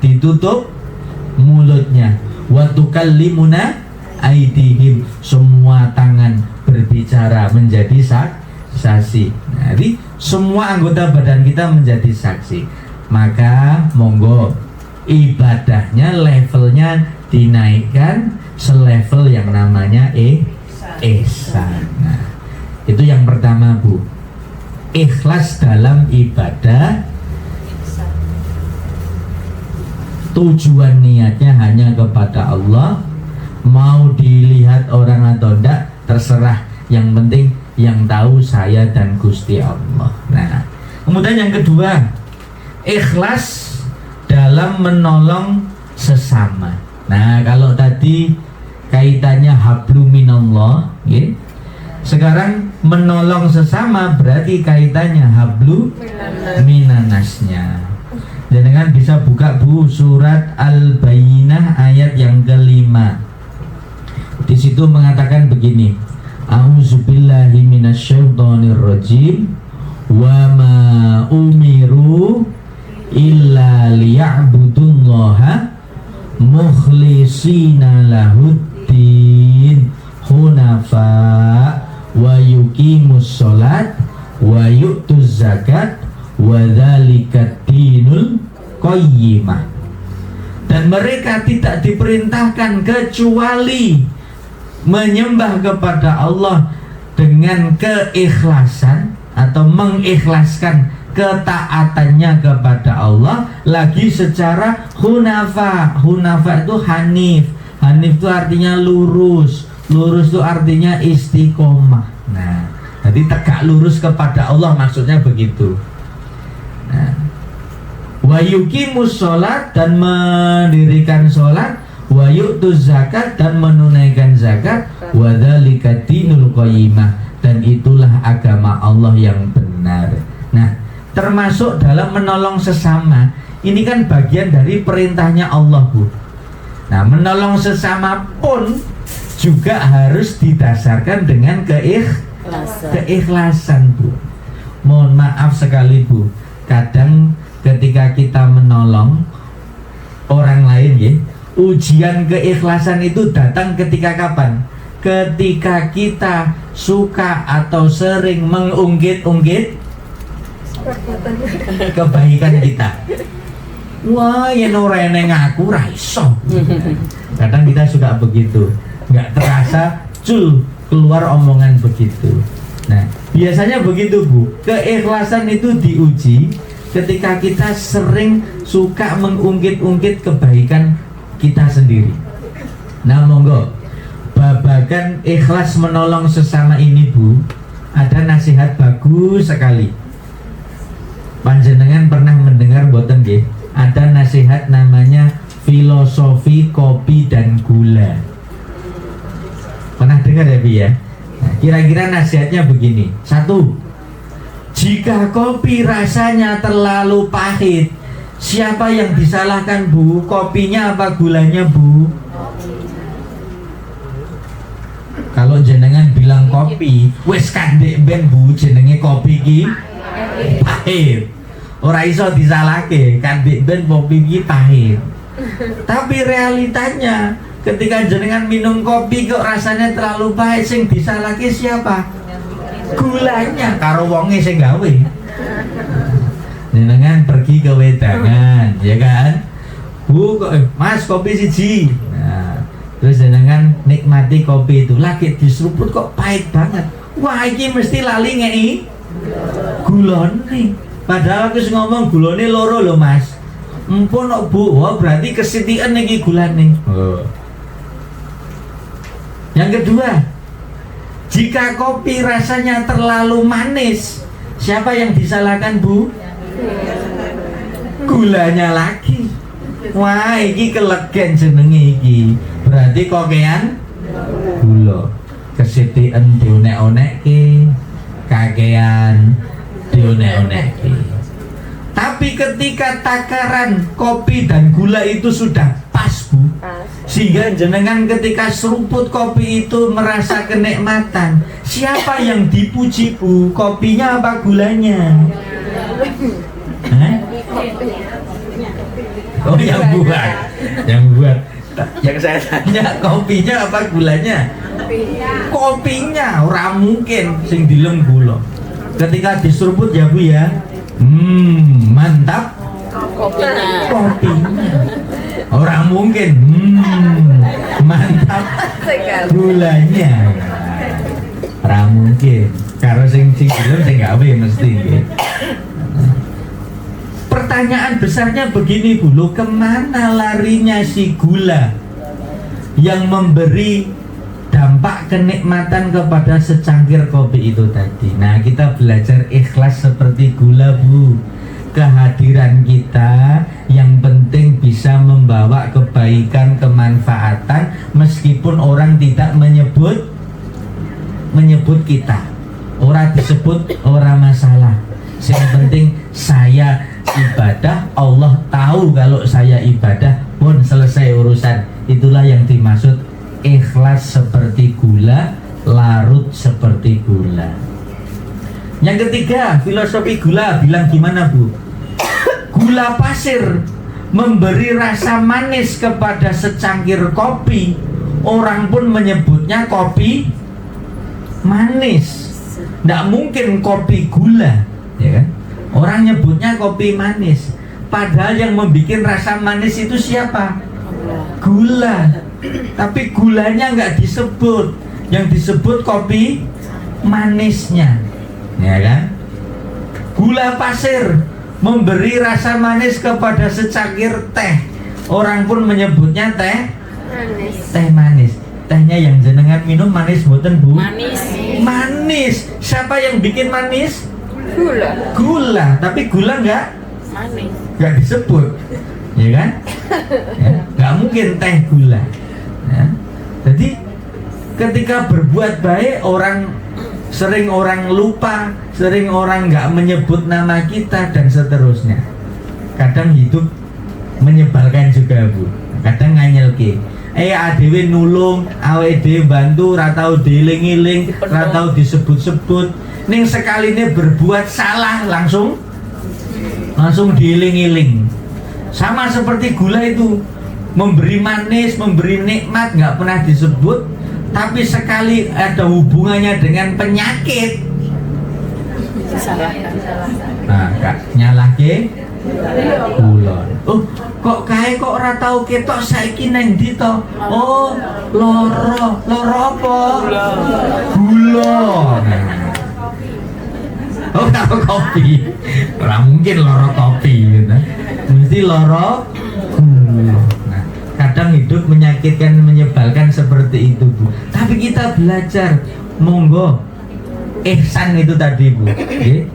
ditutup mulutnya, wa tukallimuna aidihim, semua tangan berbicara menjadi saksi. Jadi semua anggota badan kita menjadi saksi. Maka monggo ibadahnya levelnya dinaikkan selevel yang namanya ihsan. Nah, itu yang pertama Bu, ikhlas dalam ibadah. Tujuan niatnya hanya kepada Allah, mau dilihat orang atau enggak terserah, yang penting yang tahu saya dan Gusti Allah. Nah, kemudian yang kedua, ikhlas dalam menolong sesama. Nah, kalau tadi kaitannya hablu minallah, ya. Sekarang menolong sesama berarti kaitannya hablu minanasnya. Jangan bisa buka Bu surat Al-Bayyinah ayat yang kelima. Di situ mengatakan begini, A'udzubillahi minasyaitonirrajim, wa ma umiru illa liya'budullaha mukhlishina lahuddin hunafa wa yuqimus sholat wa yu'tuz zakat wa dzalika dinul qayyimah. Dan mereka tidak diperintahkan kecuali menyembah kepada Allah dengan keikhlasan atau mengikhlaskan ketaatannya kepada Allah, lagi secara hunafa. Hunafa itu hanif. Hanif itu artinya lurus. Lurus itu artinya istiqomah. Nah, jadi tegak lurus kepada Allah, maksudnya begitu. Nah, wa yuqimus sholat, dan mendirikan sholat, wa yu'tuz zakat, dan menunaikan zakat, wa dzalika dinul qayyimah, dan itulah agama Allah yang benar. Nah, termasuk dalam menolong sesama, ini kan bagian dari perintahnya Allah Bu. Nah, menolong sesama pun juga harus didasarkan dengan keikhlasan Bu. Mohon maaf sekali Bu, kadang ketika kita menolong orang lain ya, ujian keikhlasan itu datang ketika kapan? Ketika kita suka atau sering mengungkit-ungkit kebaikan kita. Wah, yen ora eneng aku ra iso. Kadang kita suka begitu, nggak terasa keluar omongan begitu. Nah, biasanya begitu Bu, keikhlasan itu diuji ketika kita sering suka mengungkit-ungkit kebaikan kita sendiri. Nah, monggo babagan ikhlas menolong sesama ini Bu, ada nasihat bagus sekali. Panjenengan pernah mendengar boten nggih? Ada nasihat namanya filosofi kopi dan gula. Pernah dengar ya Bi ya? Nah, kira-kira nasihatnya begini. 1. Jika kopi rasanya terlalu pahit, siapa yang disalahkan Bu? Kopinya apa gulanya Bu? Kalau jenengan bilang kopi, wis kandek ben Bu, jenenge kopi ki pahit. Ora iso disalahke, kandek ben kopi ki pahit. Tapi realitanya ketika jenengan minum kopi kok rasanya terlalu pahit, sing disalahke siapa? Gulanya, karo wonge sing gawe. Jenengan pergi ke wedangan, ya kan? Bu, Mas kopi siji. Nah, terus jenengan nikmati kopi itu, lagi diseruput kok pahit banget. Wah, iki mesti lali ngei gulone. Padahal aku ngomong gulone loro lho Mas. Empun kok Bu, wah berarti kesitikan iki gulane. Yang kedua, jika kopi rasanya terlalu manis, siapa yang disalahkan Bu? Gulanya lagi. Wah, iki kelegen jenenge iki. Berarti kokean gula. Kesitikan dionek-onekke, kakean dionek-onekke. Tapi ketika takaran kopi dan gula itu sudah pas Bu, sehingga jenengan ketika seruput kopi itu merasa kenikmatan, siapa yang dipuji Bu? Kopinya apa gulanya? Oh, yang buat. Yang saya tanya, kopinya apa gulanya? Kopinya. Ora mungkin sing dilem gula. Ketika diseruput ya Bu ya, mantap kopinya. Orang mungkin mantap gulanya. Ora mungkin. Karo sing gelem sing gawe mesti nggih. Pertanyaan besarnya begini Bu, loh kemana larinya si gula yang memberi dampak kenikmatan kepada secangkir kopi itu tadi. Nah, kita belajar ikhlas seperti gula Bu. Kehadiran kita yang penting bisa membawa kebaikan, kemanfaatan meskipun orang tidak menyebut kita. Orang disebut orang masalah. Yang penting saya ibadah, Allah tahu kalau saya ibadah, pun selesai urusan. Itulah yang dimaksud ikhlas seperti gula, larut seperti gula. Yang ketiga, filosofi gula bilang gimana Bu? Gula pasir memberi rasa manis kepada secangkir kopi. Orang pun menyebutnya kopi manis. Nggak mungkin kopi gula, ya kan? Orang nyebutnya kopi manis. Padahal yang membuat rasa manis itu siapa? Gula. Tapi gulanya nggak disebut. Yang disebut kopi manisnya, ya kan? Gula pasir memberi rasa manis kepada secangkir teh. Orang pun menyebutnya teh manis. Tehnya yang jenengan minum manis mboten Bu? Manis. Siapa yang bikin manis? Gula. Tapi gula nggak disebut, ya kan? Ya, nggak mungkin teh gula. Ya. Jadi ketika berbuat baik sering orang lupa, sering orang nggak menyebut nama kita dan seterusnya. Kadang hidup menyebalkan juga Bu. Kadang nganyelke. Adewe nulung, awake dhewe bantu, ra tau dieling-eling, ra tau disebut-sebut. Ning sekaline berbuat salah langsung dieling-eling. Sama seperti gula itu, memberi manis, memberi nikmat nggak pernah disebut, tapi sekali ada hubungannya dengan penyakit, nah kak nyalahke gula. Oh kok kae kok ora tau ketok saiki nang ndi to? Oh loro apa? Gula. Oh kalau kopi, ora mungkin loro kopi gitu. Mesti loro gula. Nah, kadang hidup menyakitkan, menyebalkan seperti itu Bu. Tapi kita belajar, monggo ihsan itu tadi Bu. Okay?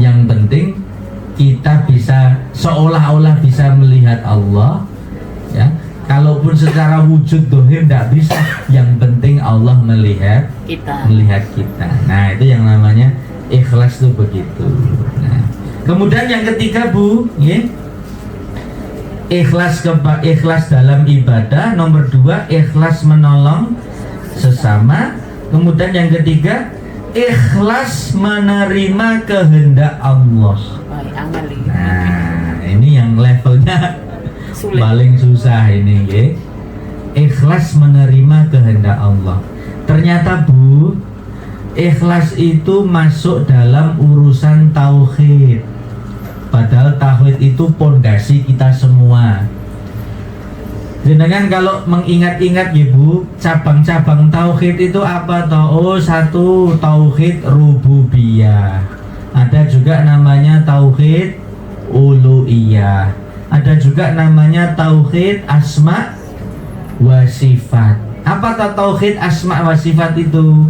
Yang penting kita bisa seolah-olah bisa melihat Allah, ya. Kalaupun secara wujud dohir tidak bisa, yang penting Allah melihat kita. Nah itu yang namanya ikhlas tuh begitu. Nah, kemudian yang ketiga Bu, ya. Ikhlas dalam ibadah. Nomor 2, ikhlas menolong sesama. Kemudian yang ketiga, ikhlas menerima kehendak Allah. Nah ini yang levelnya paling susah ini, ya. Ikhlas menerima kehendak Allah. Ternyata Bu, ikhlas itu masuk dalam urusan tauhid. Padahal tauhid itu pondasi kita semua. Jenengan kalau mengingat-ingat ya Bu, cabang-cabang tauhid itu apa toh? Oh, 1 tauhid rububiyah. Ada juga namanya tauhid uluhiyah. Ada juga namanya tauhid asma wa sifat. Apa toh tauhid asma wa sifat itu?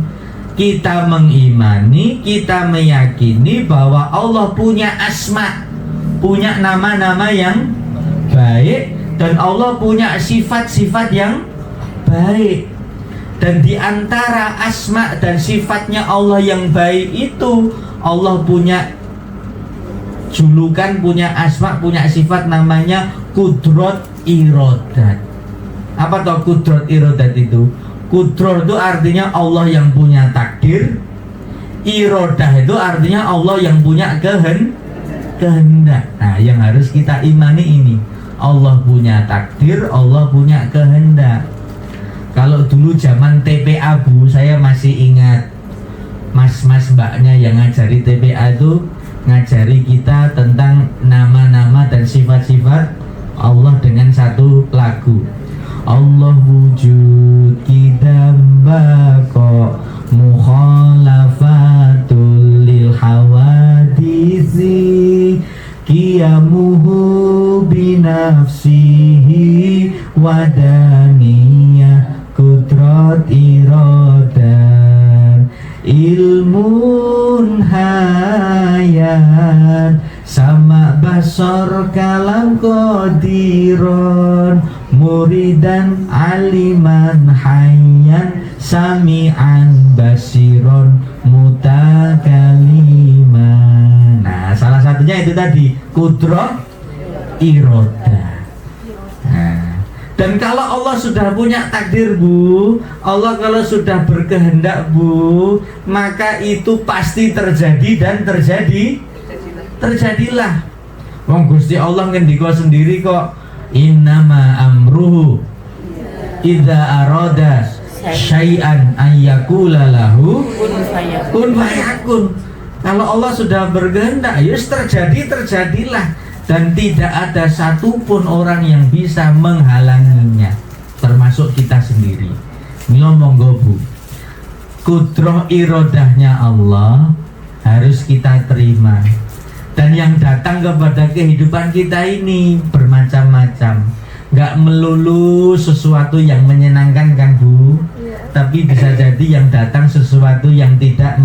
Kita mengimani, kita meyakini bahwa Allah punya asma, punya nama-nama yang baik, dan Allah punya sifat-sifat yang baik. Dan di antara asma dan sifatnya Allah yang baik itu, Allah punya julukan, punya asma, punya sifat namanya kudrot irodat. Apa toh kudrot irodat itu? Kudrot itu artinya Allah yang punya takdir. Irodah itu artinya Allah yang punya kehendak. Nah yang harus kita imani ini, Allah punya takdir, Allah punya kehendak. Kalau dulu zaman TPA Bu, saya masih ingat mas-mas mbaknya yang ngajari TPA itu ngajari kita tentang nama-nama dan sifat-sifat Allah dengan satu lagu. Allah wujud kidam bako mukhalafatul lil hawadisi qiyamuhu binafsihi wadaniyah kudrat iradan ilmun hayat sama basor kalam qadiron muridan aliman hayyan sami'an basiron mutakaliman. Nah, salah satunya itu tadi kudrat iroda. Nah, dan kalau Allah sudah punya takdir Bu, Allah kalau sudah berkehendak Bu, maka itu pasti terjadi dan terjadilah. Wong Gusti Allah ngendika sendiri kok, innama amruhu idza arada syai'an ayyakula lahu kun fayakun. Kalau Allah sudah berkehendak, ya terjadilah, dan tidak ada satupun orang yang bisa menghalanginya, termasuk kita sendiri. Mila monggo Bu, kudroh irodahnya Allah harus kita terima. Dan yang datang kepada kehidupan kita ini bermacam-macam. Gak melulu sesuatu yang menyenangkan kan Bu, tapi bisa jadi yang datang sesuatu yang tidak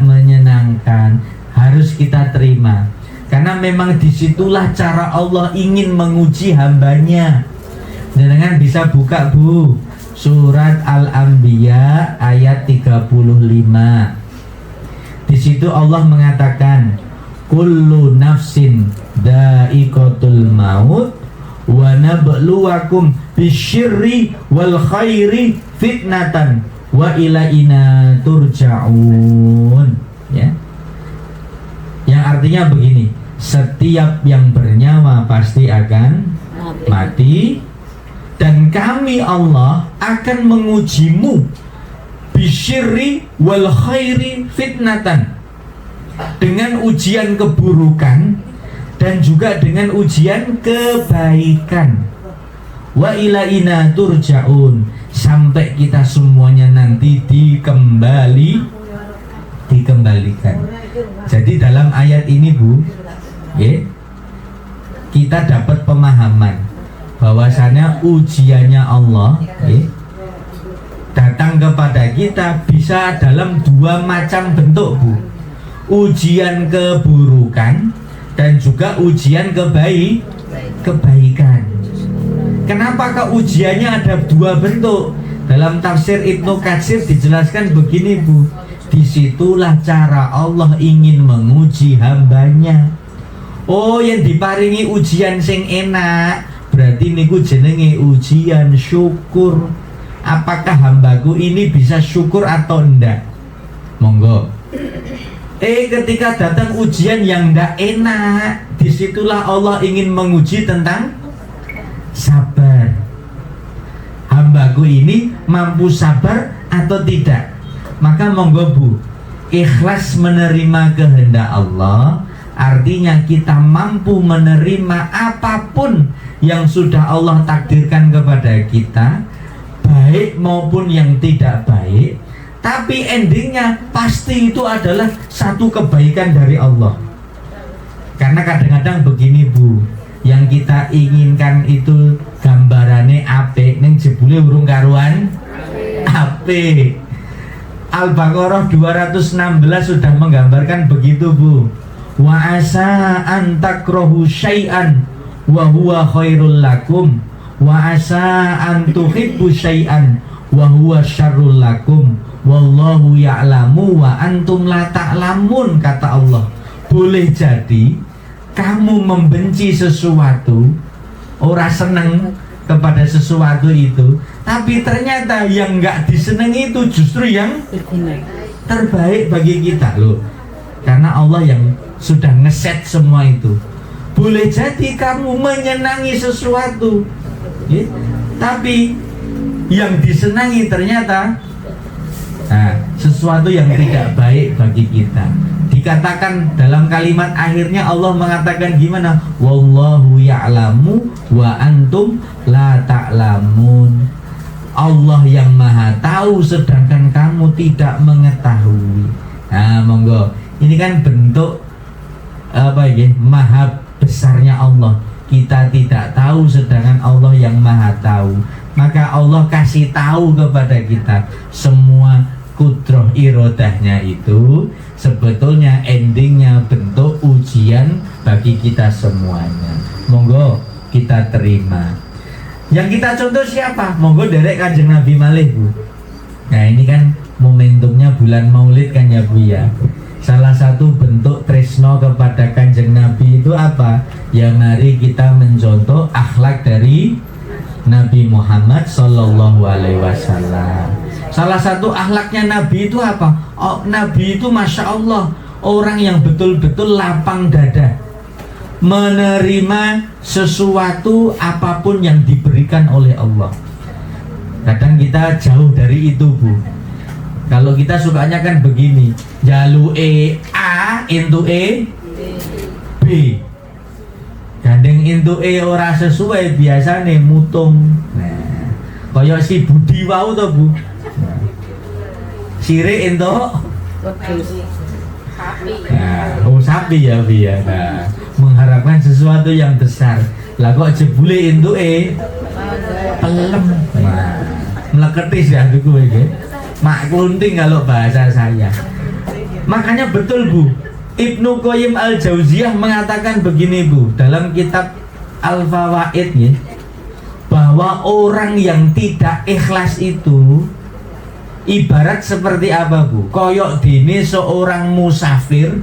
menyenangkan. Harus kita terima, karena memang disitulah cara Allah ingin menguji hambanya. Jangan bisa buka Bu, surat Al-Anbiya ayat 35. Di situ Allah mengatakan, kullu nafsin dha'iqatul maut wa nabluwakum bisyirri wal khairi fitnatan wa ilaina turja'un. Ya. Yang artinya begini, setiap yang bernyawa pasti akan mati, dan kami Allah akan mengujimu bisyirri wal khairi fitnatan, dengan ujian keburukan dan juga dengan ujian kebaikan. Wa ilaina turja'un, sampai kita semuanya nanti dikembalikan. Jadi dalam ayat ini Bu, kita dapat pemahaman bahwasanya ujiannya Allah datang kepada kita bisa dalam dua macam bentuk Bu, ujian keburukan dan juga ujian kebaikan. Kenapa ujiannya ada dua bentuk? Dalam tafsir Ibnu Katsir dijelaskan begini Bu, disitulah cara Allah ingin menguji hambanya. Oh, yang diparingi ujian sing enak, berarti niku jenenge ujian syukur. Apakah hambaku ini bisa syukur atau enggak? Monggo. Ketika datang ujian yang enggak enak, disitulah Allah ingin menguji tentang sabar. Hambaku ini mampu sabar atau tidak? Maka monggo Bu, ikhlas menerima kehendak Allah, artinya kita mampu menerima apapun yang sudah Allah takdirkan kepada kita, baik maupun yang tidak baik, tapi endingnya pasti itu adalah satu kebaikan dari Allah. Karena kadang-kadang begini Bu, yang kita inginkan itu gambarannya apik, ning jebule urung karuan apik. Al-Baqarah 216 sudah menggambarkan begitu Bu. Wa asa an takrahu syai'an wa huwa khairul lakum wa asa an tuhibbu syai'an wa huwa syarrul lakum wallahu ya'lamu wa antum la ta'lamun, kata Allah. Boleh jadi kamu membenci sesuatu, ora seneng kepada sesuatu itu, tapi ternyata yang enggak disenangi itu justru yang terbaik bagi kita loh. Karena Allah yang sudah ngeset semua itu. Boleh jadi kamu menyenangi sesuatu, tapi yang disenangi ternyata sesuatu yang tidak baik bagi kita. Dikatakan dalam kalimat akhirnya Allah mengatakan gimana? Wallahu ya'lamu wa antum la ta'lamun. Allah yang maha tahu sedangkan kamu tidak mengetahui. Nah monggo, ini kan bentuk apa ya, maha besarnya Allah. Kita tidak tahu sedangkan Allah yang maha tahu. Maka Allah kasih tahu kepada kita semua kudroh irodahnya itu sebetulnya endingnya bentuk ujian bagi kita semuanya. Monggo kita terima. Yang kita contoh siapa? Monggo derek Kanjeng Nabi malih Bu. Nah ini kan momentumnya bulan Maulid kan ya Bu ya. Salah satu bentuk tresno kepada Kanjeng Nabi itu apa? Ya mari kita mencontoh akhlak dari Nabi Muhammad Sallallahu Alaihi Wasallam. Salah satu akhlaknya Nabi itu apa? Oh, Nabi itu Masya Allah orang yang betul-betul lapang dada, menerima sesuatu apapun yang diberikan oleh Allah. Kadang kita jauh dari itu Bu. Kalau kita sukanya kan begini, jalu A into B, gandeng into ora sesuai biasane mutung. Nah, kaya si Budi wau to Bu. Sirik into sapi ya Bu ya. Nah, mengharapkan sesuatu yang besar. Lah kok jebule into pelem. Nah, meleketis ya tuku iki. Mak klunting kalau bahasa saya. Makanya betul Bu, Ibnu Qayyim Al-Jauziyah mengatakan begini Bu, dalam kitab Al-Fawaid ya, bahwa orang yang tidak ikhlas itu ibarat seperti apa Bu? Koyok dene seorang musafir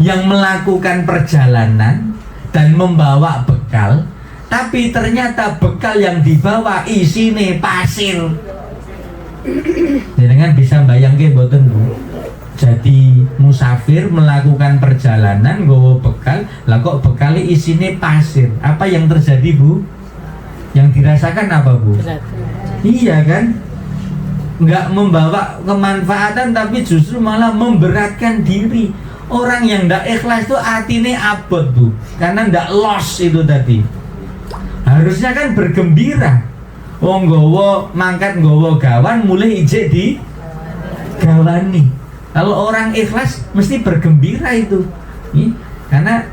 yang melakukan perjalanan dan membawa bekal, tapi ternyata bekal yang dibawa isine pasir. Dengan bisa bayangke mboten Bu? Jadi musafir melakukan perjalanan nggawa bekal, lah kok bekale isine pasir. Apa yang terjadi Bu? Yang dirasakan apa Bu? Iya kan? Nggak membawa kemanfaatan tapi justru malah memberatkan diri. Orang yang ndak ikhlas itu atine abot Bu, karena ndak los itu tadi. Harusnya kan bergembira. Wong nggawa mangkat nggawa gawan mulai ijek di gawani. Kalau orang ikhlas mesti bergembira itu. Karena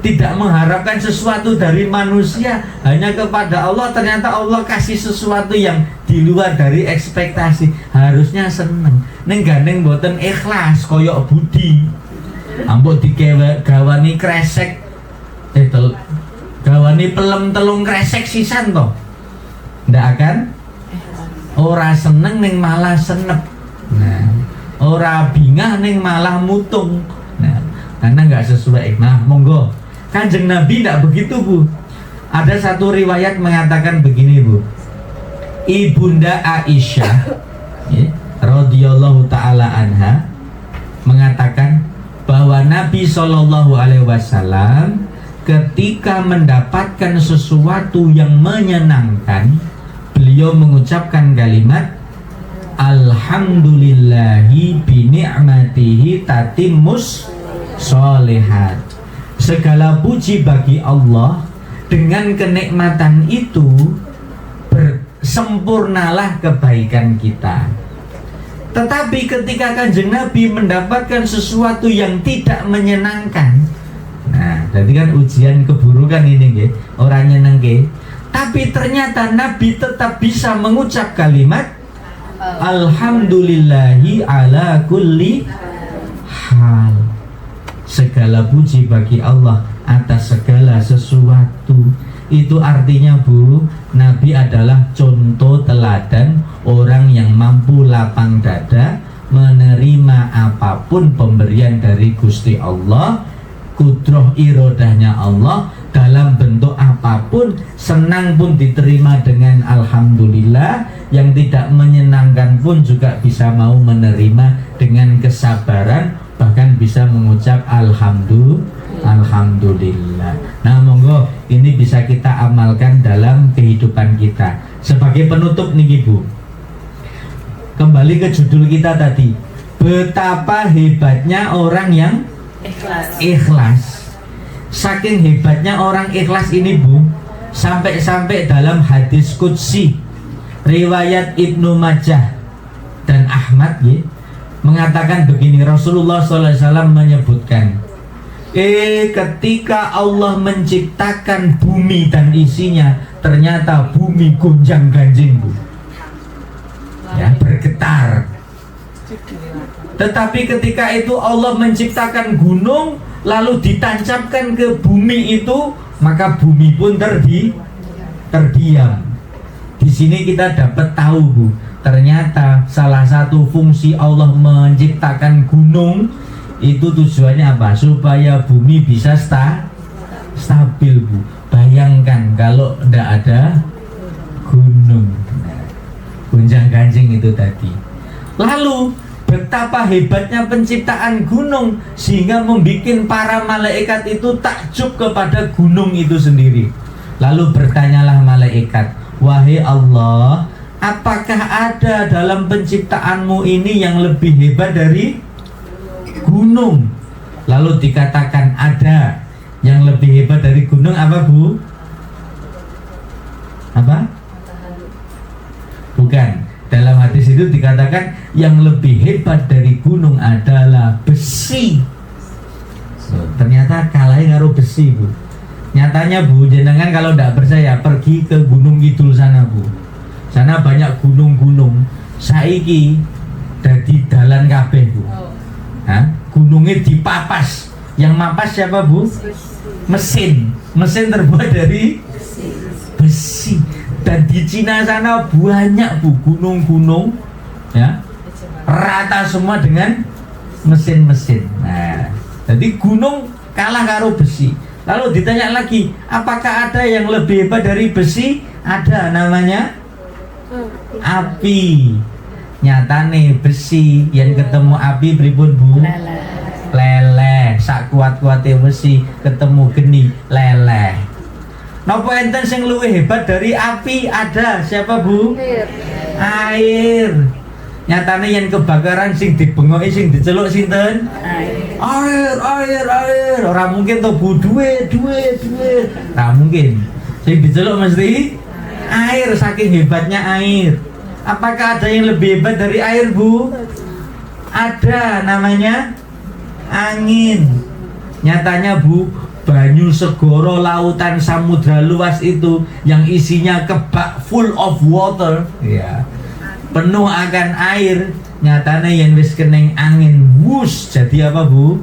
tidak mengharapkan sesuatu dari manusia, hanya kepada Allah. Ternyata Allah kasih sesuatu yang di luar dari ekspektasi. Harusnya seneng. Neng gandeng boten ikhlas koyok Budi. Ambok digawani kresek. Gawani pelem telung kresek sisan toh. Ndak akan ora seneng neng malah senep. Nah, ora bingah neng malah mutung. Nah, karena nggak sesuai. Nah, monggo. Kanjeng Nabi ndak begitu Bu. Ada satu riwayat mengatakan begini Bu. Ibunda Aisyah radhiyallahu taala anha mengatakan bahwa Nabi Shallallahu Alaihi Wasallam ketika mendapatkan sesuatu yang menyenangkan, beliau mengucapkan kalimat Alhamdulillahi bini'matihi tatimmus sholihat. Segala puji bagi Allah, dengan kenikmatan itu bersempurnalah kebaikan kita. Tetapi ketika Kanjeng Nabi mendapatkan sesuatu yang tidak menyenangkan, nah, jadi kan ujian keburukan ini nggih, ora nyenengke. Tapi ternyata Nabi tetap bisa mengucap kalimat Alhamdulillahi ala kulli hal. Segala puji bagi Allah atas segala sesuatu. Itu artinya Bu, Nabi adalah contoh teladan orang yang mampu lapang dada menerima apapun pemberian dari Gusti Allah, kudroh irodahnya Allah dalam bentuk apapun, senang pun diterima dengan Alhamdulillah, yang tidak menyenangkan pun juga bisa mau menerima dengan kesabaran, bahkan bisa mengucap Alhamdulillah. Nah monggo, ini bisa kita amalkan dalam kehidupan kita. Sebagai penutup nih Bu, kembali ke judul kita tadi, betapa hebatnya orang yang ikhlas. Saking hebatnya orang ikhlas ini Bu, sampai-sampai dalam hadis qudsi riwayat Ibnu Majah dan Ahmad ya, mengatakan begini, Rasulullah SAW menyebutkan, ketika Allah menciptakan bumi dan isinya, ternyata bumi gonjang ganjing, Bu. Ya, bergetar. Tetapi ketika itu Allah menciptakan gunung, lalu ditancapkan ke bumi itu, maka bumi pun terdiam. Di sini kita dapat tahu, Bu, ternyata salah satu fungsi Allah menciptakan gunung itu tujuannya apa? Supaya bumi bisa stabil, Bu. Bayangkan kalau tidak ada gunung, gonjang ganjing itu tadi. Lalu betapa hebatnya penciptaan gunung sehingga membuat para malaikat itu takjub kepada gunung itu sendiri. Lalu bertanyalah malaikat, wahai Allah, apakah ada dalam penciptaanmu ini yang lebih hebat dari gunung? Lalu dikatakan ada. Yang lebih hebat dari gunung apa, Bu? Apa? Bukan. Dalam hadis itu dikatakan yang lebih hebat dari gunung adalah besi. Ternyata kalahnya ngaruh besi, Bu. Nyatanya, Bu, jenengan kalau tidak percaya pergi ke Gunung Kidul sana, Bu. Sana banyak gunung-gunung. Saiki dadi dalan kabeh, Bu. Gunungnya dipapas. Yang mapas siapa, Bu? Mesin terbuat dari besi. Dan di Cina sana banyak, Bu, gunung-gunung ya, rata semua dengan mesin-mesin. Nah, jadi gunung kalah karo besi. Lalu ditanya lagi, apakah ada yang lebih hebat dari besi? Ada, namanya api. Nyatane besi yang ketemu api pripun, Bu? Leleh. Sak kuat-kuate besi ketemu geni leleh. Napa enten sing luwih hebat dari api? Ada. Siapa, Bu? Air. Nyatane yen kebakaran sing dibengoki sing diceluk sinten? Air. Ora mungkin to, Bu, duit. Ora mungkin. Sing diceluk mesti air, saking hebatnya air. Apakah ada yang lebih hebat dari air, Bu? Ada, namanya angin. Nyatanya, Bu, banyu segoro, lautan, samudra luas itu yang isinya kebak full of water, ya, penuh akan air. Nyatanya yang wis keneng angin, wush, jadi apa, Bu?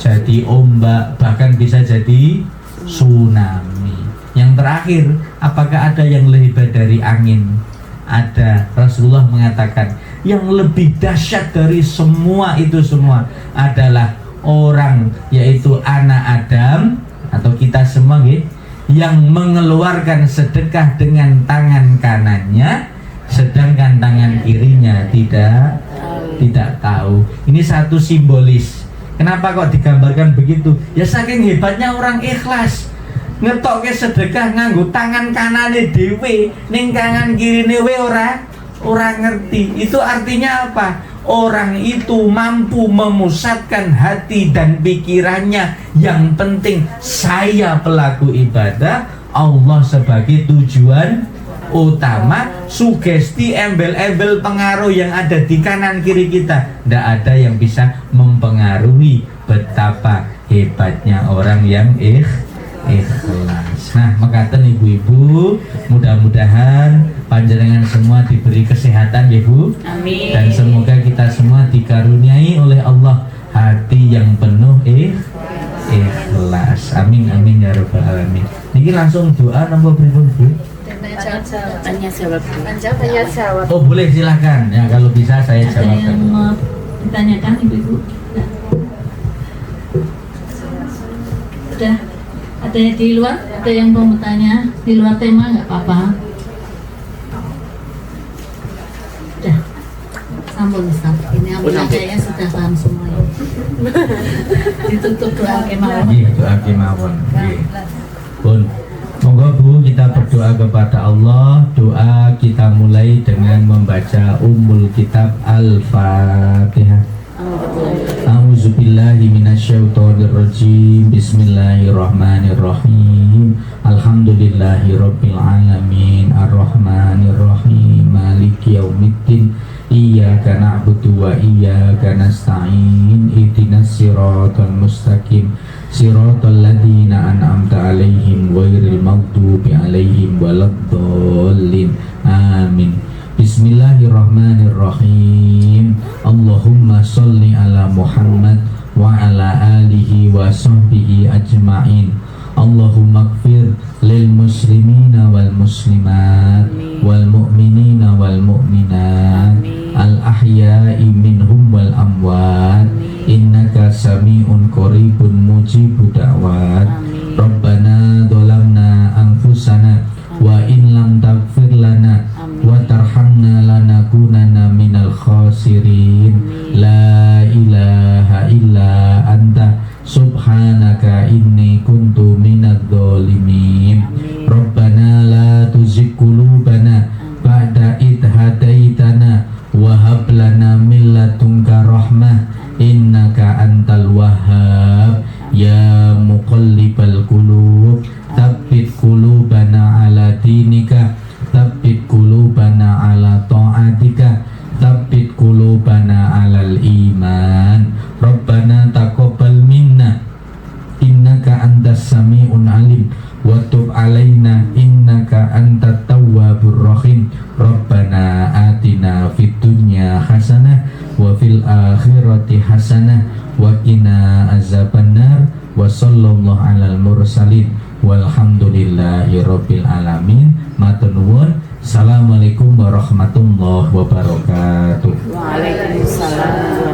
Jadi ombak, bahkan bisa jadi tsunami. Yang terakhir, apakah ada yang lebih hebat dari angin? Ada. Rasulullah mengatakan yang lebih dahsyat dari semua itu semua adalah orang, yaitu anak Adam atau kita semua, yang mengeluarkan sedekah dengan tangan kanannya, sedangkan tangan kirinya tidak tahu. Ini satu simbolis. Kenapa kok digambarkan begitu? Ya saking hebatnya orang ikhlas. Ngetokke sedekah nganggo tangan kanane dhewe, ning tangan kirine we ora ngerti. Itu artinya apa? Orang itu mampu memusatkan hati dan pikirannya. Yang penting saya pelaku ibadah, Allah sebagai tujuan utama. Sugesti embel-embel pengaruh yang ada di kanan kiri kita, tidak ada yang bisa mempengaruhi betapa hebatnya orang yang ikhlas. Nah, makaten ibu-ibu, mudah-mudahan panjenengan semua diberi kesehatan ya, Bu. Amin. Dan semoga kita semua dikaruniai oleh Allah hati yang penuh ikhlas. Amin amin ya rabbal alamin. Niki langsung doa napa pripun, Bu? Tanya jawab. Oh, boleh, silahkan. Ya, kalau bisa saya Ada jawab. yang mau ditanyakan, Ibu-ibu? Sudah. Ada yang di luar? Ada yang mau bertanya di luar tema? Nggak apa-apa. Sudah. Sambung, Ustaz. Ini ambil saya sudah paham semua ya. Ditutup doa kemauan. Iya, doa kemauan. Pun, monggo Bu, kita berdoa kepada Allah. Doa kita mulai dengan membaca Ummul Kitab Al-Fatihah. A'udzubillahi billahi minasyaitonirrajim. Bismillahirrahmanirrahim. Alhamdulillahi rabbil alamin. Arrahmanirrahim. Maliki yaumiddin. Iyyaka na'budu wa iyyaka nasta'in. Ihdinas siratal mustaqim. Siratal ladzina an'amta 'alaihim ghairil maghdubi 'alaihim waladdallin. Amin. Bismillahirrahmanirrahim. Allahumma sholli ala Muhammad wa ala alihi wa sahbihi ajma'in. Allahumma ighfir lil muslimina wal muslimat wal mu'minina wal mu'minat al ahya'i minhum wal amwat. Innaka sami'un qaribun mujibud da'wat. Rabbana dhalamna anfusana wa in lam taghfir lana wa tarhamna lanakunanna minal khasirin. La ilaha illa anta subhanaka inni kuntu minadz dzalimin. Rabbana la tuzigh qulubana ba'da idh hadaitana wa hab lana min ladunka rahmah innaka antal wahhab. Ya muqallibal qulub tsabbit qulubana ala dinika, tsabbit qulubana ala ta'atika, tsabbit qulubana alal iman. Rabbana taqabbal minna innaka antas sami'un alim wa tub alaina innaka antat tawwabur rahim. Rabbana atina fid dunya hasanah wa fil akhirati hasanah wa qina azabannar. Wa sallallahu alal mursalin walhamdulillahi rabbil alamin. Matur nuwun. Assalamualaikum warahmatullahi wabarakatuh. Waalaikumsalam.